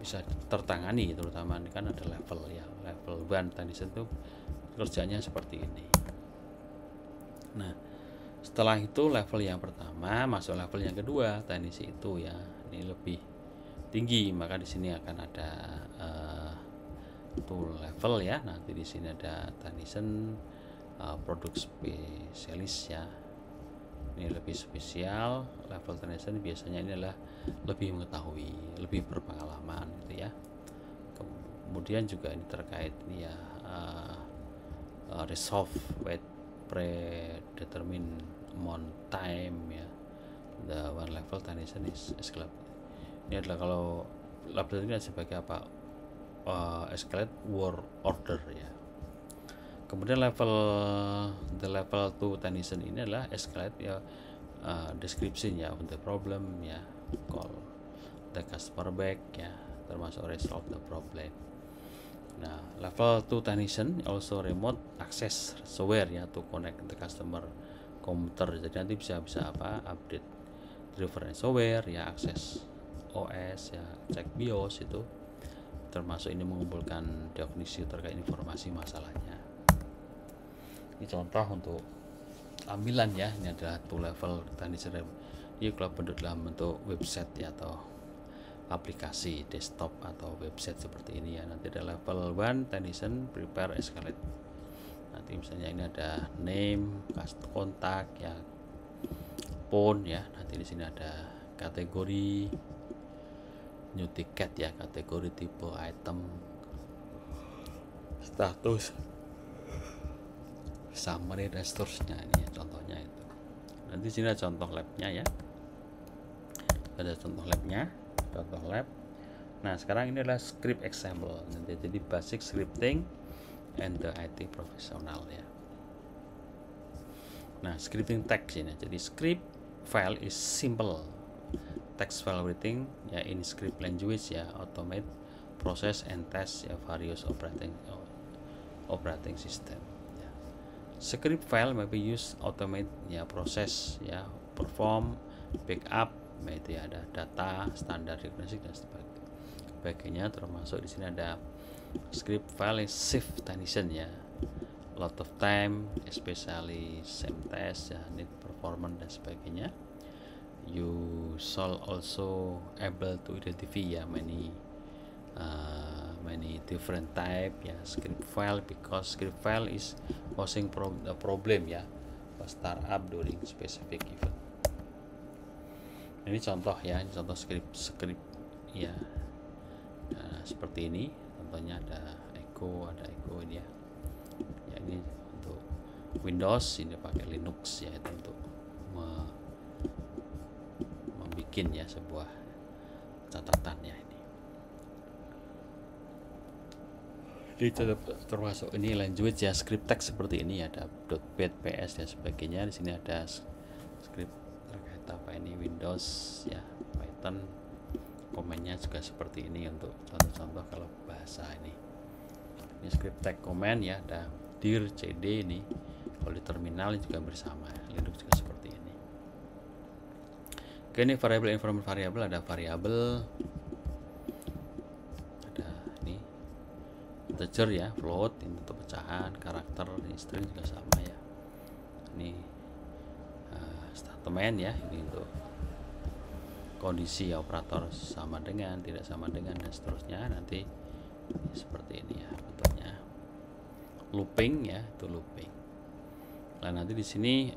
bisa tertangani. Terutama ini kan ada level ya, level 1 technician itu kerjanya seperti ini. Nah, setelah itu level yang pertama masuk level yang kedua, teknisi itu ya, ini lebih tinggi, maka di sini akan ada tool level ya. Nanti di sini ada technician, produk spesialis ya, ini lebih spesial. Level technician biasanya ini adalah lebih mengetahui, lebih berpengalaman gitu ya. Kemudian juga ini terkait ini ya, resolve with predetermined amount time ya. The one level technician is escalate. Ini adalah kalau level ini sebagai apa, escalate work order ya. Kemudian the level 2 technician ini adalah escalate ya, description ya of the problem ya, call the customer back ya, termasuk resolve the problem. Nah, level 2 technician also remote access software ya, to connect the customer komputer. Jadi nanti bisa apa, update driver software ya, akses OS ya, cek BIOS, itu termasuk ini mengumpulkan definisi terkait informasi masalahnya. Ini contoh untuk tampilan ya, ini adalah 2 level technician. Ini kalau bentuk dalam bentuk website ya, atau aplikasi desktop atau website seperti ini ya. Nanti ada level 1 technician prepare escalate. Nanti misalnya ini ada name, kontak ya, phone ya. Nanti di sini ada kategori, new ticket ya, kategori, tipe, item, status, summary, dan seterusnya. Ini ya, contohnya itu. Nanti sini ada contoh labnya ya, ada contoh labnya, contoh lab. Nah, sekarang ini adalah script example. Nanti jadi basic scripting and the IT professional ya. Nah, scripting text ini, jadi script file is simple text file writing ya, in script language ya, automate process and test ya, various operating system ya. Script file may be used automate ya, proses ya, perform backup itu ya, ada data, standar diagnostik dan sebagainya. Termasuk di sini ada script file save technician ya, lot of time, especially same test ya, need performance dan sebagainya. You shall also able to identify ya many different type ya script file, because script file is causing problem ya, startup during specific event. Ini contoh ya, ini contoh script ya. Nah, seperti ini contohnya, ada echo ini ya. Ya, ini untuk Windows, ini pakai Linux ya, itu untuk membuat ya sebuah catatannya ini. Jadi termasuk ini language ya, script text seperti ini, ada .bat, ps dan sebagainya. Di sini ada script terkait apa ini, Windows ya, Python. Komennya juga seperti ini untuk contoh-contoh kalau bahasa ini. Ini script text command ya, ada dir, cd ini. Kalau di terminal juga bersama, Linux juga seperti ini. Oke, ini variabel, informasi variabel, ada variabel, ada ini integer ya, float ini untuk pecahan, karakter, ini string juga sama ya. Ini statement ya, ini untuk kondisi ya, operator sama dengan, tidak sama dengan, dan seterusnya. Nanti seperti ini ya bentuknya, looping ya, itu looping. Nah, nanti di sini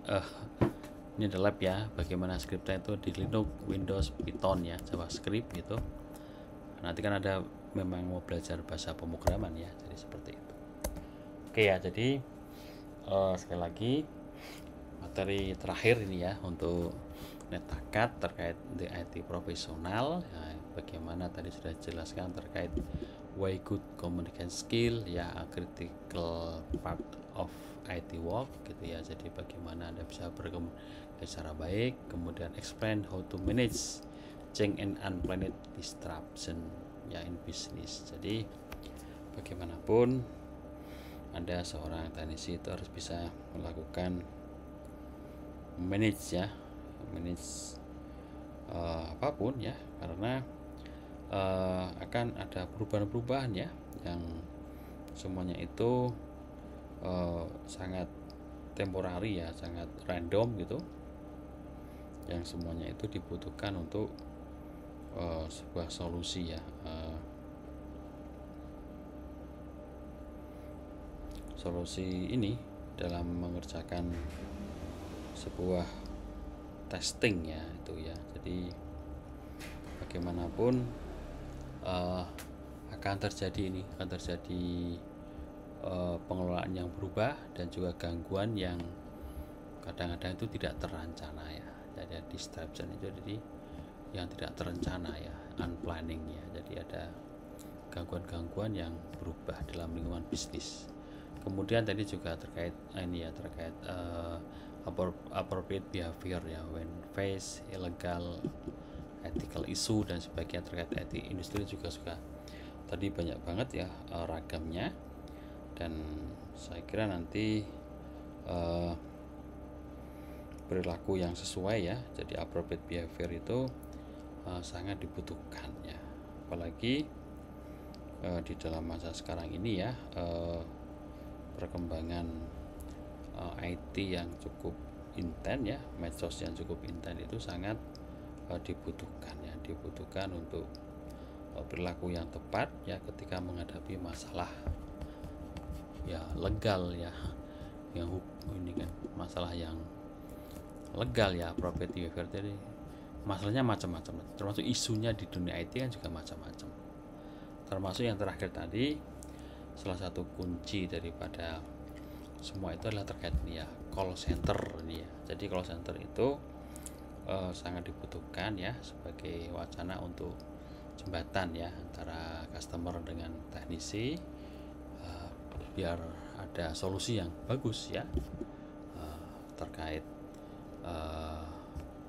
ini ada lab ya, bagaimana scriptnya itu di Linux, Windows, Python ya, JavaScript gitu. Nanti kan ada memang mau belajar bahasa pemrograman ya, jadi seperti itu. Oke ya, jadi sekali lagi materi terakhir ini ya untuk Netakat terkait the IT profesional ya, bagaimana tadi sudah jelaskan terkait why good communication skill ya, a critical part of IT work gitu ya. Jadi bagaimana Anda bisa berkomunikasi secara baik, kemudian explain how to manage change and unplanned disruption ya in business. Jadi bagaimanapun Anda seorang teknisi itu harus bisa melakukan manage ya, manage apapun ya, karena akan ada perubahan-perubahan ya, yang semuanya itu sangat temporari ya, sangat random gitu, yang semuanya itu dibutuhkan untuk sebuah solusi ya, solusi ini dalam mengerjakan sebuah testing ya itu ya. Jadi bagaimanapun akan terjadi pengelolaan yang berubah dan juga gangguan yang kadang-kadang itu tidak terencana ya. Jadi disruption itu jadi yang tidak terencana ya, unplanning ya. Jadi ada gangguan-gangguan yang berubah dalam lingkungan bisnis. Kemudian tadi juga terkait ini ya, terkait appropriate behavior ya, when face illegal ethical issue dan sebagainya terkait etik industri juga tadi banyak banget ya ragamnya, dan saya kira nanti perilaku yang sesuai ya, jadi appropriate behavior itu sangat dibutuhkan ya, apalagi di dalam masa sekarang ini ya, perkembangan IT yang cukup intens ya, medsos yang cukup intens itu sangat dibutuhkan untuk perilaku yang tepat ya ketika menghadapi masalah ya legal ya, yang ini kan masalah yang legal ya, appropriate behavior. Jadi masalahnya macam-macam, termasuk isunya di dunia IT kan juga macam-macam, termasuk yang terakhir tadi, salah satu kunci daripada semua itu adalah terkait ini ya, call center ini ya. Jadi call center itu sangat dibutuhkan ya sebagai wacana untuk jembatan ya antara customer dengan teknisi, biar ada solusi yang bagus ya terkait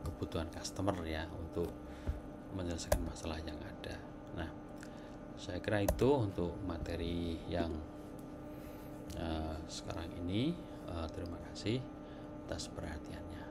kebutuhan customer ya untuk menyelesaikan masalah yang ada. Nah, saya kira itu untuk materi yang sekarang ini. Terima kasih atas perhatiannya.